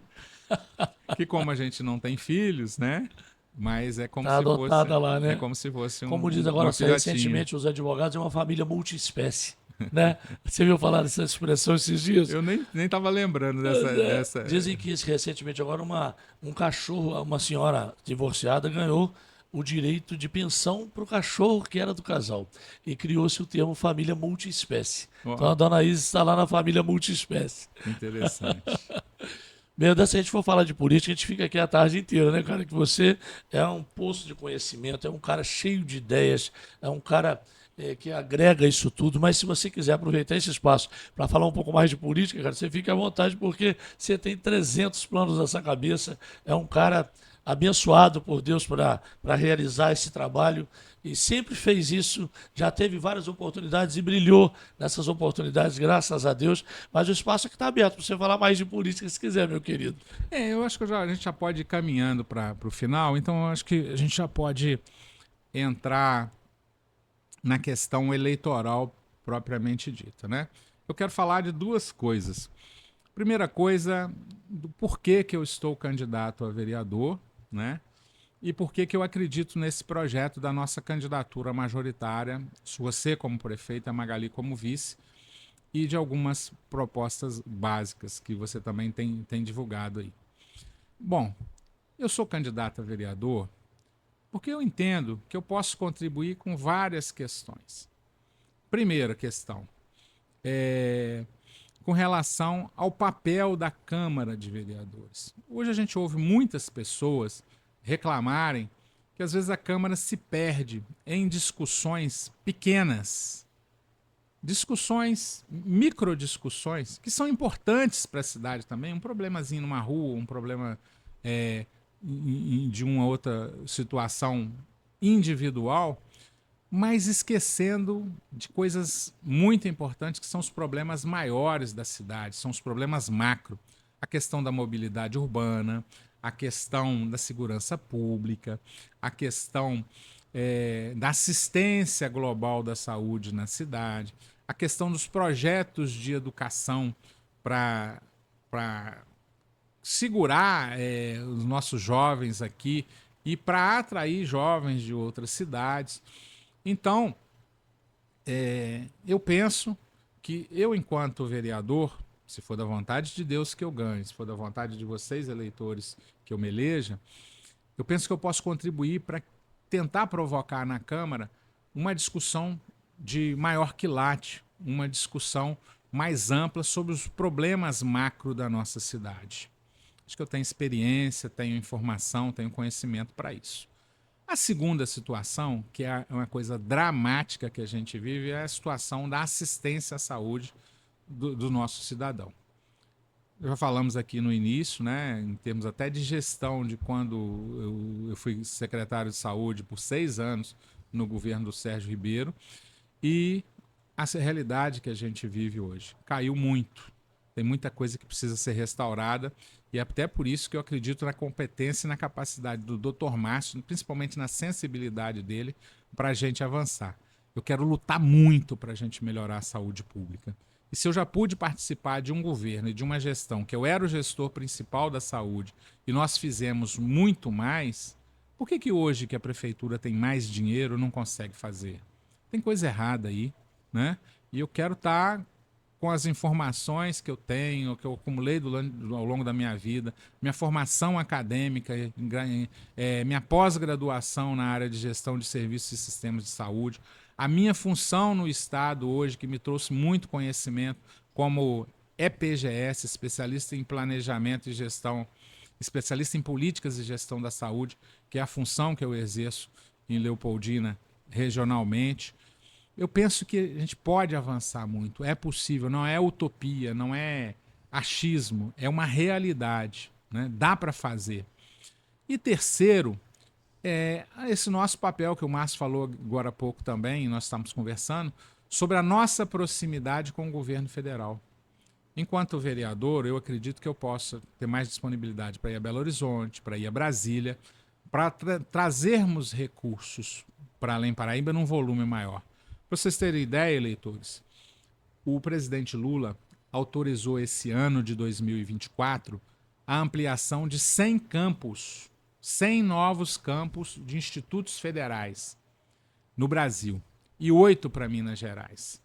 que como a gente não tem filhos, né? Mas Tá adotada lá, é né? como se fosse Como diz uma agora filhotinha. recentemente os advogados, é uma família multiespécie. Né? Você viu falar dessa expressão esses dias? Eu nem tava lembrando dessa. Dizem que recentemente agora um cachorro, uma senhora divorciada ganhou o direito de pensão para o cachorro que era do casal. E criou-se o termo família multiespécie. Então Ó, a dona Isis está lá na família multiespécie. interessante. Mesmo se a gente for falar de política, a gente fica aqui a tarde inteira, né, cara? Que você é um poço de conhecimento, é um cara cheio de ideias, é um cara que agrega isso tudo. Mas se você quiser aproveitar esse espaço para falar um pouco mais de política, cara, você fica à vontade, porque você tem 300 planos nessa cabeça, é um cara abençoado por Deus para realizar esse trabalho e sempre fez isso, já teve várias oportunidades e brilhou nessas oportunidades, graças a Deus. Mas o espaço aqui está aberto para você falar mais de política se quiser, meu querido. Eu acho que a gente já pode ir caminhando para o final, então eu acho que a gente já pode entrar na questão eleitoral propriamente dita, né? Eu quero falar de duas coisas. Primeira coisa, do porquê que eu estou candidato a vereador, né? E por que eu acredito nesse projeto da nossa candidatura majoritária, você como prefeito, a Magali como vice, e de algumas propostas básicas que você também tem divulgado aí. Bom, eu sou candidato a vereador porque eu entendo que eu posso contribuir com várias questões. Primeira questão, com relação ao papel da Câmara de Vereadores. Hoje a gente ouve muitas pessoas reclamarem que às vezes a Câmara se perde em discussões pequenas, discussões, microdiscussões, que são importantes para a cidade também, um problemazinho numa rua, um problema de uma outra situação individual, mas esquecendo de coisas muito importantes que são os problemas maiores da cidade, são os problemas macro. A questão da mobilidade urbana, a questão da segurança pública, a questão da assistência global da saúde na cidade, a questão dos projetos de educação para segurar os nossos jovens aqui e para atrair jovens de outras cidades. Então, eu penso que eu, enquanto vereador, se for da vontade de Deus que eu ganhe, se for da vontade de vocês, eleitores, que eu me eleja, eu penso que eu posso contribuir para tentar provocar na Câmara uma discussão de maior quilate, uma discussão mais ampla sobre os problemas macro da nossa cidade. Acho que eu tenho experiência, tenho informação, tenho conhecimento para isso. A segunda situação, que é uma coisa dramática que a gente vive, é a situação da assistência à saúde do nosso cidadão. Já falamos aqui no início, né, em termos até de gestão, de quando eu fui secretário de saúde por 6 anos no governo do Sérgio Ribeiro, e a realidade que a gente vive hoje caiu muito. Tem muita coisa que precisa ser restaurada, e é até por isso que eu acredito na competência e na capacidade do Dr. Márcio, principalmente na sensibilidade dele, para a gente avançar. Eu quero lutar muito para a gente melhorar a saúde pública. E se eu já pude participar de um governo e de uma gestão, que eu era o gestor principal da saúde, e nós fizemos muito mais, por que hoje que a prefeitura tem mais dinheiro não consegue fazer? Tem coisa errada aí, né? E eu quero estar com as informações que eu tenho, que eu acumulei ao longo da minha vida, minha formação acadêmica, minha pós-graduação na área de gestão de serviços e sistemas de saúde, a minha função no Estado hoje, que me trouxe muito conhecimento como EPGS, especialista em planejamento e gestão, especialista em políticas e gestão da saúde, que é a função que eu exerço em Leopoldina regionalmente. Eu penso que a gente pode avançar muito, é possível, não é utopia, não é achismo, é uma realidade, né? Dá para fazer. E terceiro, esse nosso papel que o Márcio falou agora há pouco também, nós estamos conversando, sobre a nossa proximidade com o governo federal. Enquanto vereador, eu acredito que eu possa ter mais disponibilidade para ir a Belo Horizonte, para ir a Brasília, para trazermos recursos para Além Paraíba num volume maior. Para vocês terem ideia, eleitores, o presidente Lula autorizou esse ano de 2024 a ampliação de 100 campos, 100 novos campos de institutos federais no Brasil e 8 para Minas Gerais.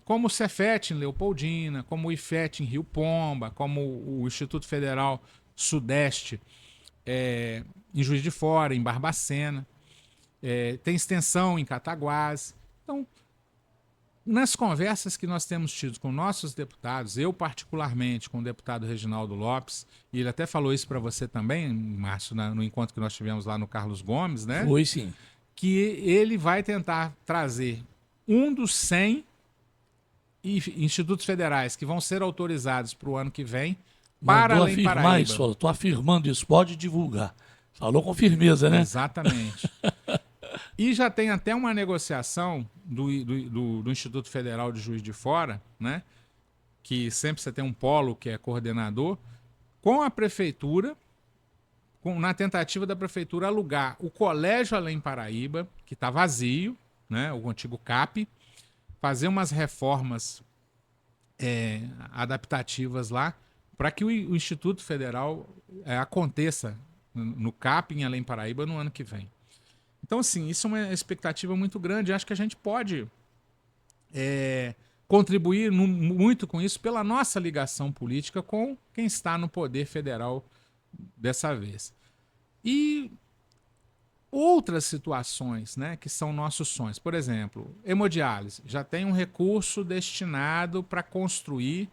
Como o Cefet em Leopoldina, como o IFET em Rio Pomba, como o Instituto Federal Sudeste em Juiz de Fora, em Barbacena. Tem extensão em Cataguás. Então, nas conversas que nós temos tido com nossos deputados, eu particularmente com o deputado Reginaldo Lopes, e ele até falou isso para você também, Márcio, no encontro que nós tivemos lá no Carlos Gomes, né? Foi sim. Que ele vai tentar trazer um dos 100 institutos federais que vão ser autorizados para o ano que vem para Além Paraíba. Estou afirmando isso, pode divulgar. Falou com firmeza, né? Exatamente. E já tem até uma negociação do Instituto Federal de Juiz de Fora, né? Que sempre você tem um polo que é coordenador, com a prefeitura, na tentativa da prefeitura alugar o Colégio Além Paraíba, que está vazio, né? O antigo CAP, fazer umas reformas adaptativas lá, para que o Instituto Federal aconteça no CAP em Além Paraíba no ano que vem. Então, assim, isso é uma expectativa muito grande. Acho que a gente pode contribuir muito com isso pela nossa ligação política com quem está no poder federal dessa vez. E outras situações, né, que são nossos sonhos. Por exemplo, hemodiálise. Já tem um recurso destinado para construir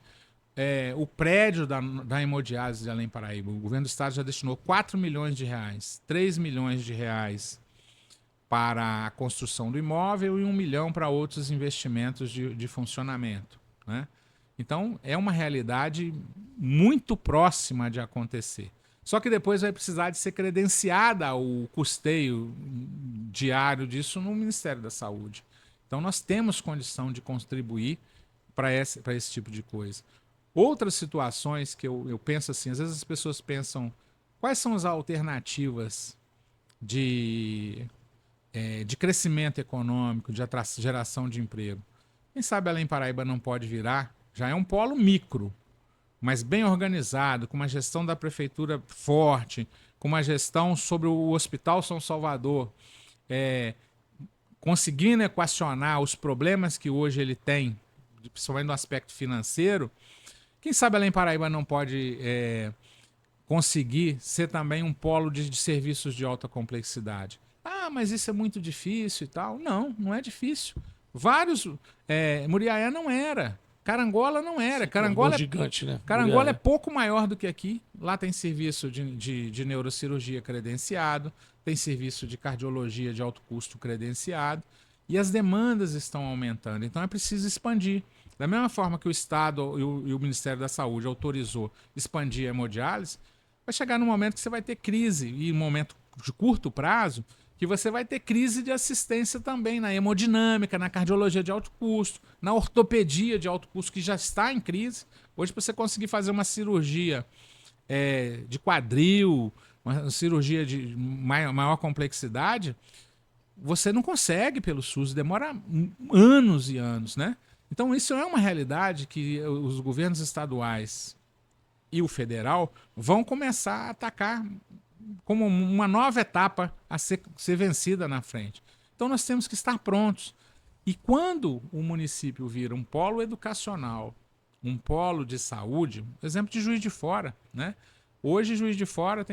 o prédio da hemodiálise de Além Paraíba. O governo do estado já destinou 4 milhões de reais, 3 milhões de reais para a construção do imóvel e 1 milhão para outros investimentos de funcionamento, né? Então, é uma realidade muito próxima de acontecer. Só que depois vai precisar de ser credenciada o custeio diário disso no Ministério da Saúde. Então, nós temos condição de contribuir para esse tipo de coisa. Outras situações que eu penso assim, às vezes as pessoas pensam quais são as alternativas de crescimento econômico, de geração de emprego. Quem sabe Além Paraíba não pode virar, já é um polo micro, mas bem organizado, com uma gestão da prefeitura forte, com uma gestão sobre o Hospital São Salvador, conseguindo equacionar os problemas que hoje ele tem, principalmente no aspecto financeiro. Quem sabe Além Paraíba não pode conseguir ser também um polo de serviços de alta complexidade. Ah, mas isso é muito difícil e tal. Não, não é difícil. Muriaé não era. Carangola não era. Carangola gigante, né? Carangola é pouco maior do que aqui. Lá tem serviço de neurocirurgia credenciado, tem serviço de cardiologia de alto custo credenciado, e as demandas estão aumentando. Então é preciso expandir. Da mesma forma que o Estado e o Ministério da Saúde autorizou expandir a hemodiálise, vai chegar num momento que você vai ter crise, e um momento de curto prazo, que você vai ter crise de assistência também na hemodinâmica, na cardiologia de alto custo, na ortopedia de alto custo, que já está em crise. Hoje, para você conseguir fazer uma cirurgia de quadril, uma cirurgia de maior complexidade, você não consegue pelo SUS, demora anos e anos, né? Então, isso é uma realidade que os governos estaduais e o federal vão começar a atacar como uma nova etapa a ser vencida na frente. Então, nós temos que estar prontos. E quando o município vira um polo educacional, um polo de saúde, exemplo de Juiz de Fora, né? Hoje, Juiz de Fora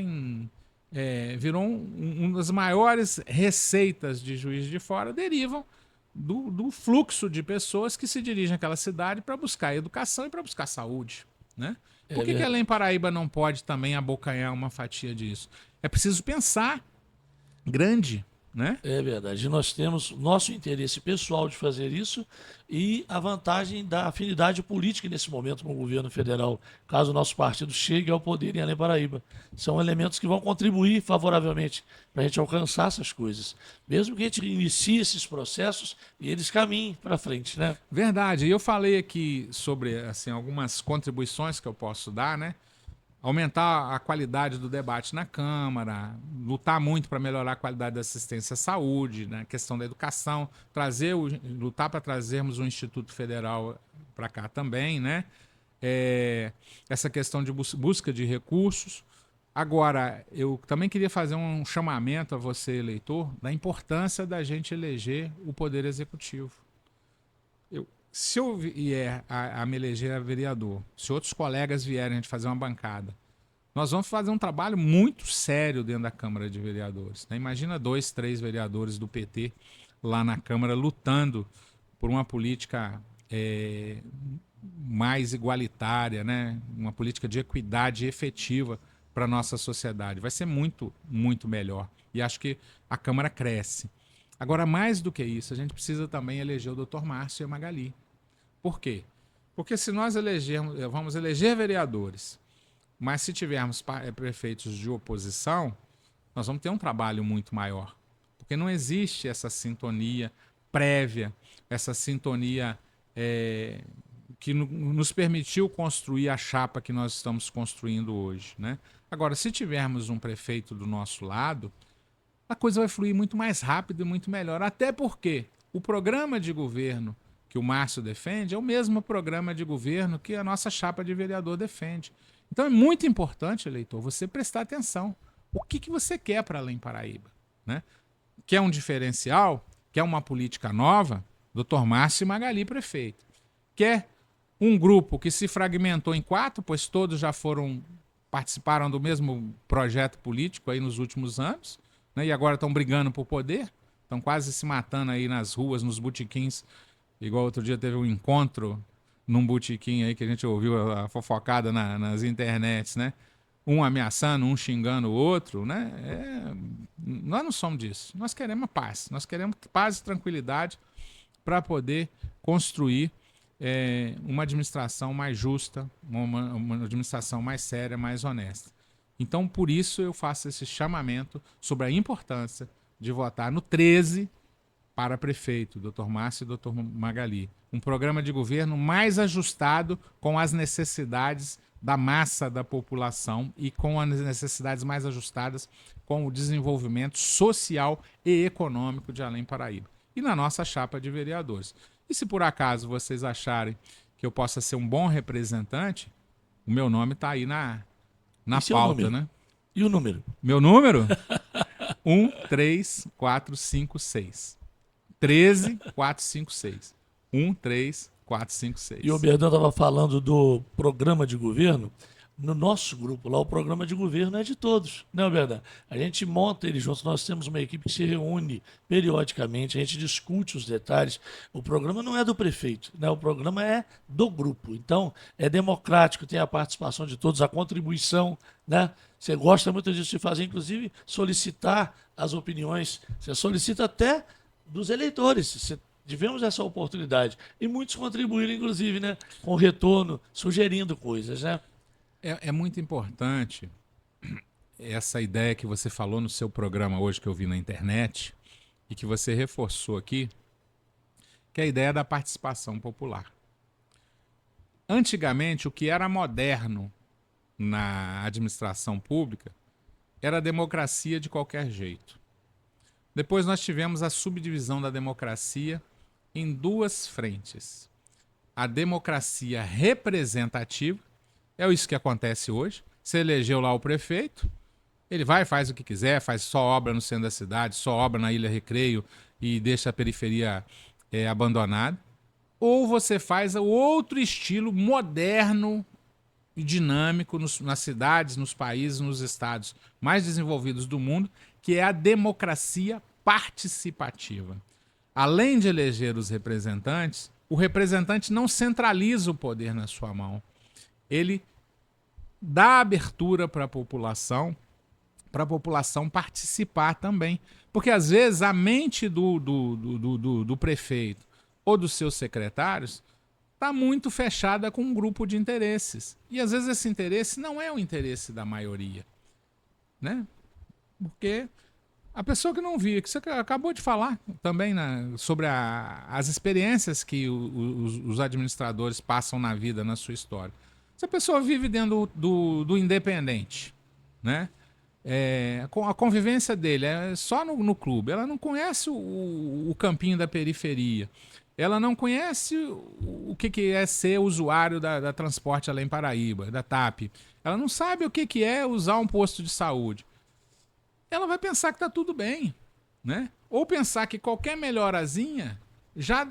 virou uma das maiores receitas de Juiz de Fora, derivam do fluxo de pessoas que se dirigem àquela cidade para buscar educação e para buscar saúde, né? Por que Além Paraíba não pode também abocanhar uma fatia disso? É preciso pensar grande, né? É verdade. Nós temos nosso interesse pessoal de fazer isso e a vantagem da afinidade política nesse momento com o governo federal, caso o nosso partido chegue ao poder em Além Paraíba. São elementos que vão contribuir favoravelmente para a gente alcançar essas coisas. Mesmo que a gente inicie esses processos e eles caminhem para frente, né? Verdade. E eu falei aqui sobre assim, algumas contribuições que eu posso dar, né? Aumentar a qualidade do debate na Câmara, lutar muito para melhorar a qualidade da assistência à saúde, né? Questão da educação, lutar para trazermos o Instituto Federal para cá também, né? Essa questão de busca de recursos. Agora, eu também queria fazer um chamamento a você, eleitor, da importância da gente eleger o Poder Executivo. Se eu vier a me eleger a vereador, se outros colegas vierem a gente fazer uma bancada, nós vamos fazer um trabalho muito sério dentro da Câmara de Vereadores, né? Imagina 2, 3 vereadores do PT lá na Câmara lutando por uma política mais igualitária, né? Uma política de equidade efetiva para a nossa sociedade. Vai ser muito, muito melhor. E acho que a Câmara cresce. Agora, mais do que isso, a gente precisa também eleger o Dr. Márcio e a Magali. Por quê? Porque se nós vamos eleger vereadores, mas se tivermos prefeitos de oposição, nós vamos ter um trabalho muito maior. Porque não existe essa sintonia prévia, essa sintonia que nos permitiu construir a chapa que nós estamos construindo hoje, né? Agora, se tivermos um prefeito do nosso lado, a coisa vai fluir muito mais rápido e muito melhor. Até porque o programa de governo que o Márcio defende é o mesmo programa de governo que a nossa chapa de vereador defende. Então é muito importante, eleitor, você prestar atenção. O que você quer para Além Paraíba, né? Quer um diferencial? Quer uma política nova? Dr. Márcio e Magali, prefeito. quer um grupo que se fragmentou em 4, pois todos já participaram do mesmo projeto político aí nos últimos anos, né, e agora estão brigando por poder, estão quase se matando aí nas ruas, nos botequins, igual outro dia teve um encontro num botequim aí que a gente ouviu a fofocada nas internets, né? Um ameaçando, um xingando o outro, né? Nós não somos disso. Nós queremos paz. Nós queremos paz e tranquilidade para poder construir uma administração mais justa, uma administração mais séria, mais honesta. Então, por isso eu faço esse chamamento sobre a importância de votar no 13 para prefeito, Dr. Márcio e Dr. Magali. Um programa de governo mais ajustado com as necessidades da massa da população e com as necessidades mais ajustadas com o desenvolvimento social e econômico de Além Paraíba. E na nossa chapa de vereadores. E se por acaso vocês acharem que eu possa ser um bom representante, o meu nome está aí na pauta, né? E o número? Meu número? 13456. 13456. 13456. E o Berdão estava falando do programa de governo. No nosso grupo lá, o programa de governo é de todos, né, Berdão? A gente monta ele juntos, nós temos uma equipe que se reúne periodicamente, a gente discute os detalhes. O programa não é do prefeito, né? O programa é do grupo. Então, é democrático, tem a participação de todos, a contribuição, né? Você gosta muito disso de fazer, inclusive, solicitar as opiniões. Você solicita até dos eleitores. Tivemos essa oportunidade. E muitos contribuíram, inclusive, né, com retorno, sugerindo coisas, né? É muito importante essa ideia que você falou no seu programa hoje, que eu vi na internet, e que você reforçou aqui, que é a ideia da participação popular. Antigamente, o que era moderno na administração pública era a democracia de qualquer jeito. Depois nós tivemos a subdivisão da democracia em 2 frentes. A democracia representativa, é isso que acontece hoje. Você elegeu lá o prefeito, ele vai, faz o que quiser, faz só obra no centro da cidade, só obra na Ilha Recreio e deixa a periferia abandonada. Ou você faz o outro estilo moderno e dinâmico nas cidades, nos países, nos estados mais desenvolvidos do mundo, que é a democracia participativa. Além de eleger os representantes, o representante não centraliza o poder na sua mão. Ele dá abertura para a população participar também. Porque, às vezes, a mente do prefeito ou dos seus secretários está muito fechada com um grupo de interesses. E, às vezes, esse interesse não é o interesse da maioria, né? Porque a pessoa que não via, que você acabou de falar também sobre as experiências que os administradores passam na vida, na sua história. Se a pessoa vive dentro do independente, né? A convivência dele é só no clube, ela não conhece o campinho da periferia, ela não conhece o que é ser usuário da Transporte Além Paraíba, da TAP, ela não sabe o que é usar um posto de saúde. Ela vai pensar que está tudo bem, né? Ou pensar que qualquer melhorazinha já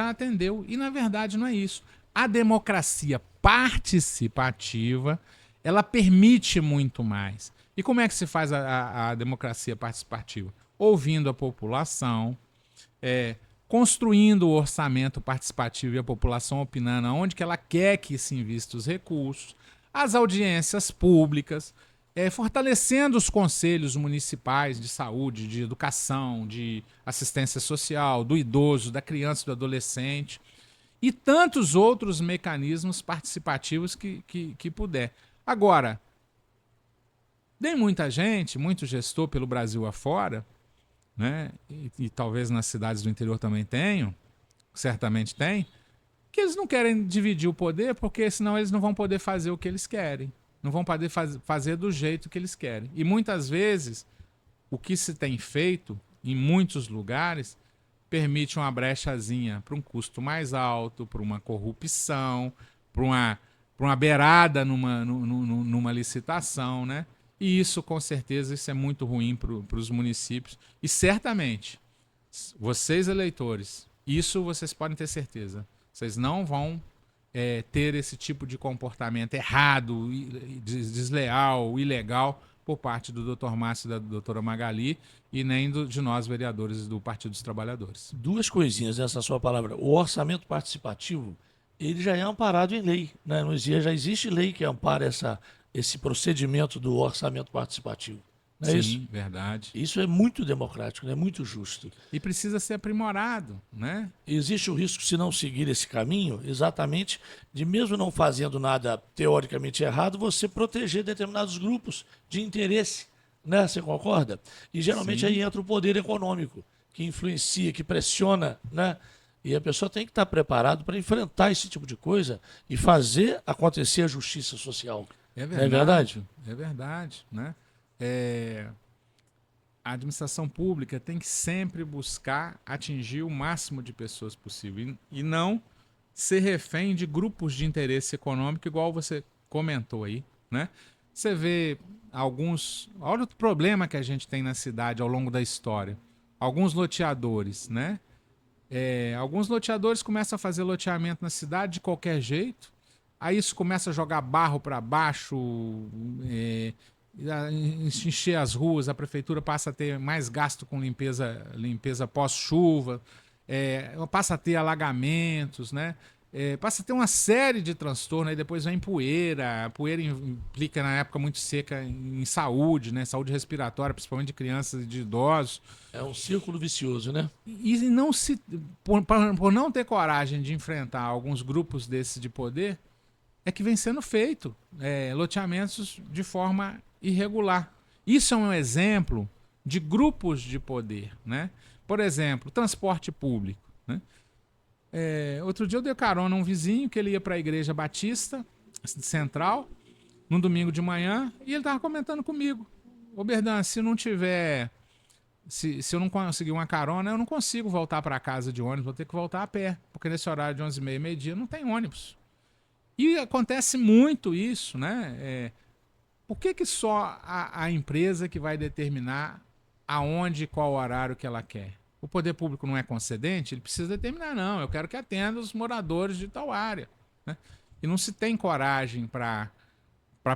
atendeu. E, na verdade, não é isso. A democracia participativa, ela permite muito mais. E como é que se faz a democracia participativa? Ouvindo a população, construindo o orçamento participativo e a população opinando aonde que ela quer que se invista os recursos, as audiências públicas, fortalecendo os conselhos municipais de saúde, de educação, de assistência social, do idoso, da criança e do adolescente, e tantos outros mecanismos participativos que puder. Agora, tem muita gente, muito gestor pelo Brasil afora, né, e talvez nas cidades do interior também tenham, certamente tem, que eles não querem dividir o poder porque senão eles não vão poder fazer o que eles querem. Não vão poder fazer do jeito que eles querem. E muitas vezes, o que se tem feito, em muitos lugares, permite uma brechazinha para um custo mais alto, para uma corrupção, para uma beirada numa licitação, né? E isso, com certeza, isso é muito ruim para os municípios. E certamente, vocês eleitores, isso vocês podem ter certeza, Vocês não vão ter esse tipo de comportamento errado, desleal, ilegal por parte do Dr. Márcio e da doutora Magali e nem de nós, vereadores do Partido dos Trabalhadores. Duas coisinhas nessa sua palavra. O orçamento participativo, ele já é amparado em lei, né? Já existe lei que ampara esse procedimento do orçamento participativo. Não é Sim, isso? verdade. Isso é muito democrático, é muito justo. E precisa ser aprimorado, né? Existe o risco, se não seguir esse caminho, exatamente, de mesmo não fazendo nada teoricamente errado, você proteger determinados grupos de interesse, né? Você concorda? E geralmente Sim. aí entra o poder econômico, que influencia, que pressiona, né? E a pessoa tem que estar preparado para enfrentar esse tipo de coisa e fazer acontecer a justiça social. É Não é verdade? É verdade, né? A administração pública tem que sempre buscar atingir o máximo de pessoas possível e não ser refém de grupos de interesse econômico, igual você comentou aí, né? Você vê alguns... Olha o problema que a gente tem na cidade ao longo da história. Alguns loteadores, né? Alguns loteadores começam a fazer loteamento na cidade de qualquer jeito, aí isso começa a jogar barro para baixo, encher as ruas, a prefeitura passa a ter mais gasto com limpeza pós-chuva, passa a ter alagamentos, né? Passa a ter uma série de transtornos, aí depois vem poeira. A poeira implica, na época muito seca, em saúde, né? Saúde respiratória, principalmente de crianças e de idosos. É um círculo vicioso, né? E não se, por não ter coragem de enfrentar alguns grupos desses de poder, é que vem sendo feito loteamentos de forma irregular. Isso é um exemplo de grupos de poder, né? Por exemplo, transporte público, né? Outro dia eu dei carona a um vizinho que ele ia para a Igreja Batista Central, num domingo de manhã, e ele estava comentando comigo: ô Berdan, se não tiver... Se eu não conseguir uma carona, eu não consigo voltar para casa de ônibus, vou ter que voltar a pé, porque nesse horário de 11h30, meio-dia, não tem ônibus. E acontece muito isso, né? Por que só a empresa que vai determinar aonde e qual horário que ela quer? O poder público não é concedente? Ele precisa determinar, não. Eu quero que atenda os moradores de tal área, né? E não se tem coragem para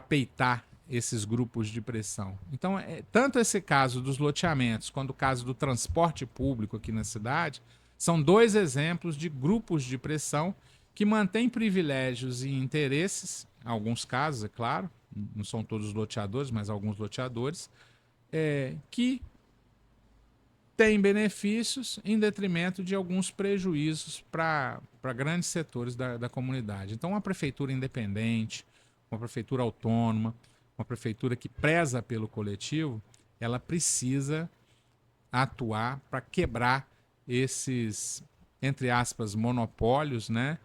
peitar esses grupos de pressão. Então, tanto esse caso dos loteamentos quanto o caso do transporte público aqui na cidade são dois exemplos de grupos de pressão que mantêm privilégios e interesses, em alguns casos, é claro, não são todos os loteadores, mas alguns loteadores, que têm benefícios em detrimento de alguns prejuízos para grandes setores da comunidade. Então, uma prefeitura independente, uma prefeitura autônoma, uma prefeitura que preza pelo coletivo, ela precisa atuar para quebrar esses, entre aspas, monopólios, né?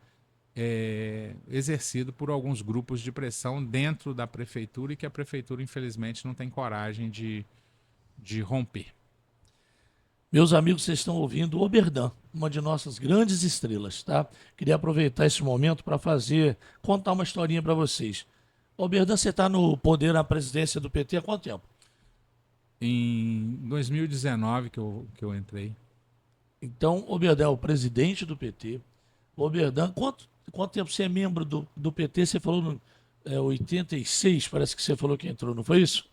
Exercido por alguns grupos de pressão dentro da prefeitura e que a prefeitura, infelizmente, não tem coragem de romper. Meus amigos, vocês estão ouvindo o Berdan, uma de nossas grandes estrelas, tá? Queria aproveitar esse momento para contar uma historinha para vocês. O Berdan, você está no poder, na presidência do PT há quanto tempo? Em 2019 que eu entrei. Então, o Berdan é o presidente do PT. O Berdan, quanto tempo você é membro do PT? Você falou no 86, parece que você falou que entrou, não foi isso?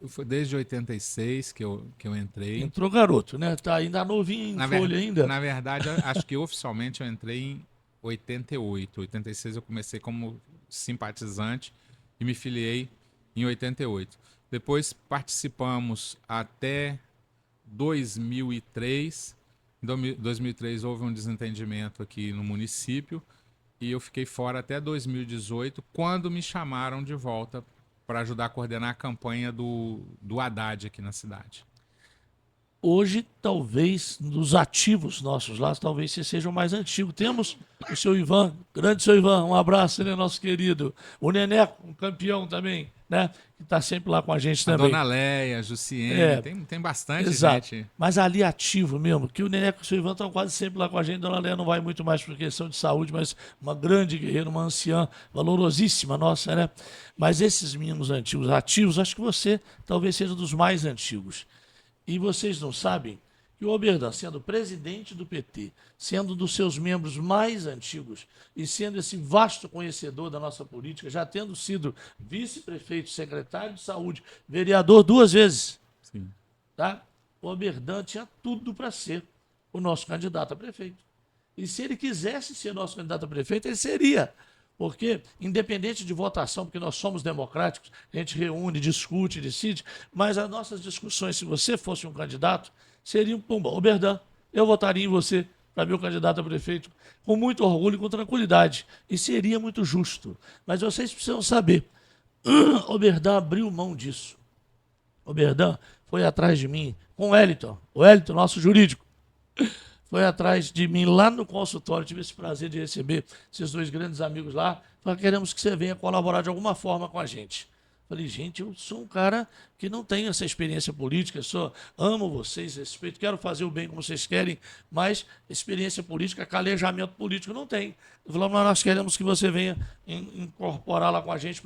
Foi desde 86 que eu entrei. Entrou garoto, né? Tá ainda novinho em folha ainda. Na verdade, acho que oficialmente eu entrei em 88. 86 eu comecei como simpatizante e me filiei em 88. Depois participamos até 2003. Em 2003 houve um desentendimento aqui no município e eu fiquei fora até 2018, quando me chamaram de volta para ajudar a coordenar a campanha do Haddad aqui na cidade. Hoje, talvez, dos ativos nossos lá, talvez você seja o mais antigo. Temos o seu Ivan, grande seu Ivan, um abraço, né, nosso querido. O Neneco, um campeão também, né, que está sempre lá com a gente também. A Dona Leia, a Jussiene, tem bastante gente. Mas ali ativo mesmo, que o Neneco e o seu Ivan estão quase sempre lá com a gente. Dona Leia não vai muito mais por questão de saúde, mas uma grande guerreira, uma anciã, valorosíssima nossa, né? Mas esses meninos antigos, ativos, acho que você talvez seja dos mais antigos. E vocês não sabem que o Oberdan, sendo presidente do PT, sendo um dos seus membros mais antigos e sendo esse vasto conhecedor da nossa política, já tendo sido vice-prefeito, secretário de saúde, vereador 2 vezes, Sim. tá? O Oberdan tinha tudo para ser o nosso candidato a prefeito. E se ele quisesse ser nosso candidato a prefeito, ele seria. Porque, independente de votação, porque nós somos democráticos, a gente reúne, discute, decide, mas as nossas discussões, se você fosse um candidato, seriam, pumba, Oberdan, eu votaria em você para meu candidato a prefeito com muito orgulho e com tranquilidade. E seria muito justo. Mas vocês precisam saber, Oberdan abriu mão disso. Oberdan foi atrás de mim com o Wellington, nosso jurídico, foi atrás de mim lá no consultório, tive esse prazer de receber esses 2 grandes amigos lá, falou, queremos que você venha colaborar de alguma forma com a gente. Falei, gente, eu sou um cara que não tenho essa experiência política, amo vocês, respeito, quero fazer o bem como vocês querem, mas experiência política, calejamento político não tem. Ele falou, nós queremos que você venha incorporar lá com a gente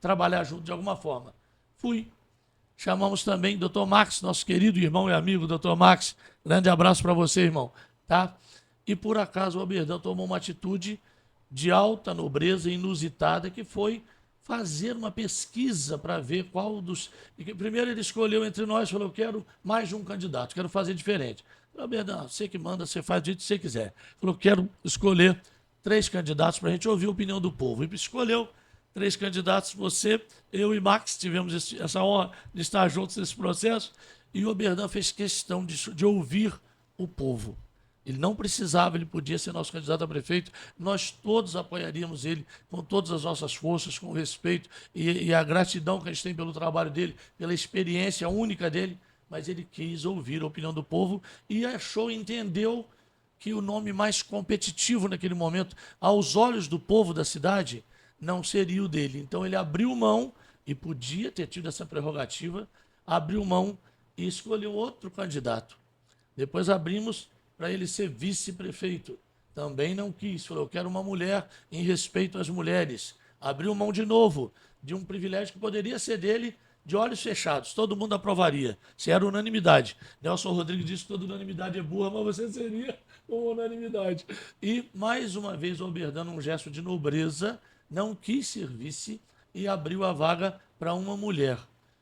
trabalhar junto de alguma forma. Fui. Chamamos também o Dr. Max, nosso querido irmão e amigo, Dr. Max. Grande abraço para você, irmão. Tá? E por acaso o Oberdan tomou uma atitude de alta nobreza inusitada, que foi fazer uma pesquisa para ver qual dos. Primeiro ele escolheu entre nós, falou: eu quero mais de um candidato, quero fazer diferente. Oberdan, você que manda, você faz do jeito que você quiser. Falou: quero escolher 3 candidatos para a gente ouvir a opinião do povo. E escolheu 3 candidatos, você, eu e Max, tivemos essa honra de estar juntos nesse processo, e o Oberdan fez questão de ouvir o povo. Ele não precisava, ele podia ser nosso candidato a prefeito, nós todos apoiaríamos ele com todas as nossas forças, com respeito e a gratidão que a gente tem pelo trabalho dele, pela experiência única dele, mas ele quis ouvir a opinião do povo e achou, entendeu que o nome mais competitivo naquele momento, aos olhos do povo da cidade, não seria o dele. Então ele abriu mão, e podia ter tido essa prerrogativa, abriu mão e escolheu outro candidato. Depois abrimos para ele ser vice-prefeito. Também não quis, falou, eu quero uma mulher em respeito às mulheres. Abriu mão de novo de um privilégio que poderia ser dele, de olhos fechados, todo mundo aprovaria, se era unanimidade. Nelson Rodrigues disse que toda unanimidade é burra, mas você seria com unanimidade. E, mais uma vez, o Oberdan, um gesto de nobreza, não quis ser vice e abriu a vaga para uma mulher.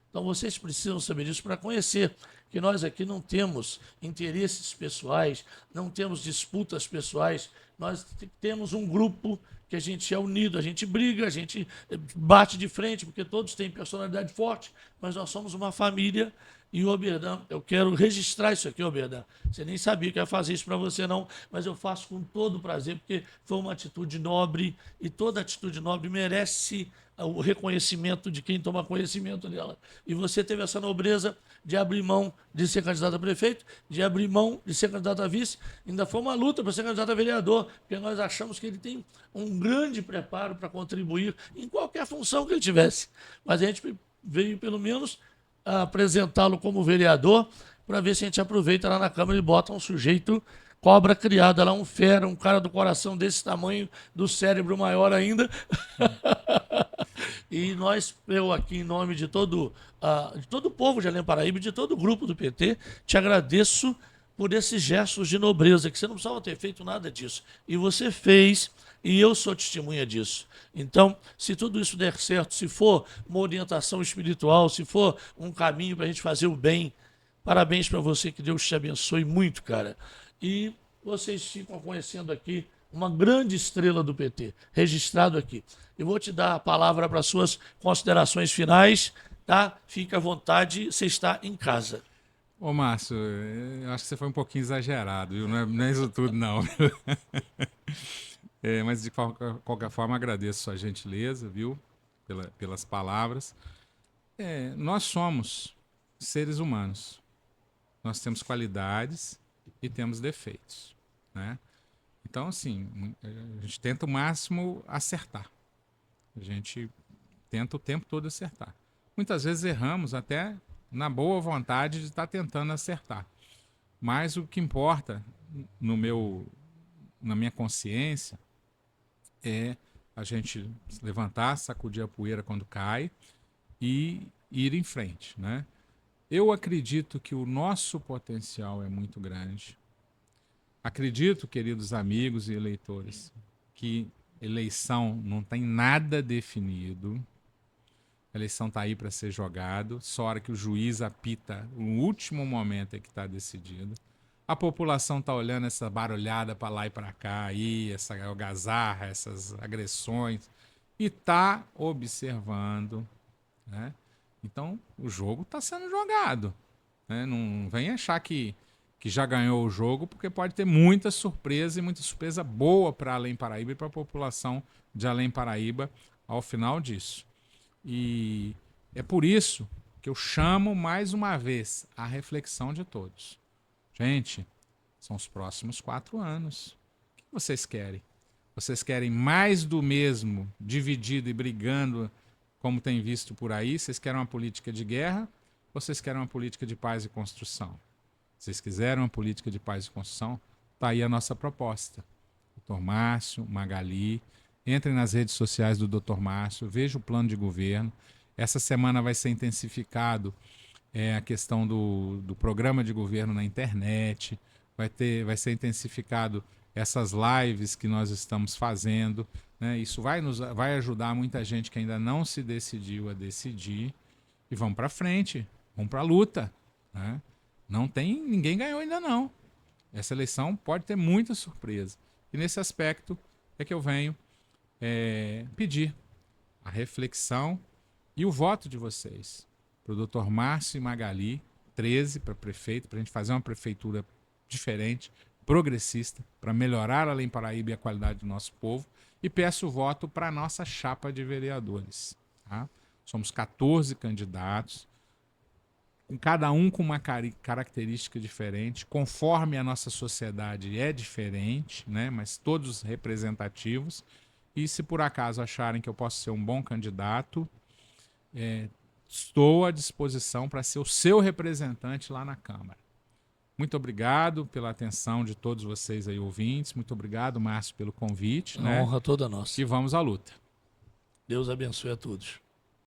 Então vocês precisam saber disso para conhecer que nós aqui não temos interesses pessoais, não temos disputas pessoais, nós temos um grupo que a gente é unido, a gente briga, a gente bate de frente, porque todos têm personalidade forte, mas nós somos uma família. E o Oberdan, eu quero registrar isso aqui, Oberdan. Você nem sabia que eu ia fazer isso para você, não, mas eu faço com todo prazer, porque foi uma atitude nobre, e toda atitude nobre merece o reconhecimento de quem toma conhecimento dela. E você teve essa nobreza de abrir mão de ser candidato a prefeito, de abrir mão de ser candidato a vice. Ainda foi uma luta para ser candidato a vereador, porque nós achamos que ele tem um grande preparo para contribuir em qualquer função que ele tivesse. Mas a gente veio, pelo menos, a apresentá-lo como vereador, para ver se a gente aproveita lá na Câmara e bota um sujeito cobra criada lá, um fera, um cara do coração desse tamanho, do cérebro maior ainda. E nós, eu aqui em nome de todo o povo de Além Paraíba, de todo o grupo do PT, te agradeço por esses gestos de nobreza, que você não precisava ter feito nada disso. E você fez, e eu sou testemunha disso. Então, se tudo isso der certo, se for uma orientação espiritual, se for um caminho para a gente fazer o bem, parabéns para você, que Deus te abençoe muito, cara. E vocês ficam conhecendo aqui uma grande estrela do PT, registrado aqui. Eu vou te dar a palavra para suas considerações finais, tá? Fique à vontade, você está em casa. Ô, Márcio, eu acho que você foi um pouquinho exagerado, viu? Não é isso tudo, não. Mas, de qualquer forma, agradeço a sua gentileza, viu? Pelas palavras. Nós somos seres humanos. Nós temos qualidades e temos defeitos, né? Então, assim, a gente tenta o máximo acertar. A gente tenta o tempo todo acertar. Muitas vezes erramos até na boa vontade de estar tentando acertar. Mas o que importa na minha consciência é a gente levantar, sacudir a poeira quando cai e ir em frente, né? Eu acredito que o nosso potencial é muito grande. Acredito, queridos amigos e eleitores, que eleição não tem nada definido. A eleição está aí para ser jogado. Só a hora que o juiz apita, o último momento é que está decidido. A população está olhando essa barulhada para lá e para cá, aí, essa algazarra, essas agressões, e está observando, né? Então, o jogo está sendo jogado, né? Não vem achar que já ganhou o jogo, porque pode ter muita surpresa e muita surpresa boa para Além Paraíba e para a população de Além Paraíba ao final disso. E é por isso que eu chamo mais uma vez a reflexão de todos. Gente, são os próximos 4 anos. O que vocês querem? Vocês querem mais do mesmo, dividido e brigando, como tem visto por aí? Vocês querem uma política de guerra ou vocês querem uma política de paz e construção? Se vocês quiserem uma política de paz e construção, está aí a nossa proposta. Dr. Márcio, Magali, entrem nas redes sociais do Dr. Márcio, vejam o plano de governo. Essa semana vai ser intensificado a questão do programa de governo na internet, vai ser intensificado essas lives que nós estamos fazendo, né? Isso vai ajudar muita gente que ainda não se decidiu a decidir, e vamos para frente, vamos para a luta, né? Ninguém ganhou ainda não. Essa eleição pode ter muita surpresa. E nesse aspecto é que eu venho pedir a reflexão e o voto de vocês para o Dr. Márcio e Magali, 13 para prefeito, para a gente fazer uma prefeitura diferente, progressista, para melhorar Além Paraíba e a qualidade do nosso povo. E peço o voto para a nossa chapa de vereadores. Tá? Somos 14 candidatos, cada um com uma característica diferente, conforme a nossa sociedade é diferente, né? Mas todos representativos. E se por acaso acharem que eu posso ser um bom candidato, estou à disposição para ser o seu representante lá na Câmara. Muito obrigado pela atenção de todos vocês aí, ouvintes. Muito obrigado, Márcio, pelo convite. Uma honra toda nossa. E vamos à luta. Deus abençoe a todos.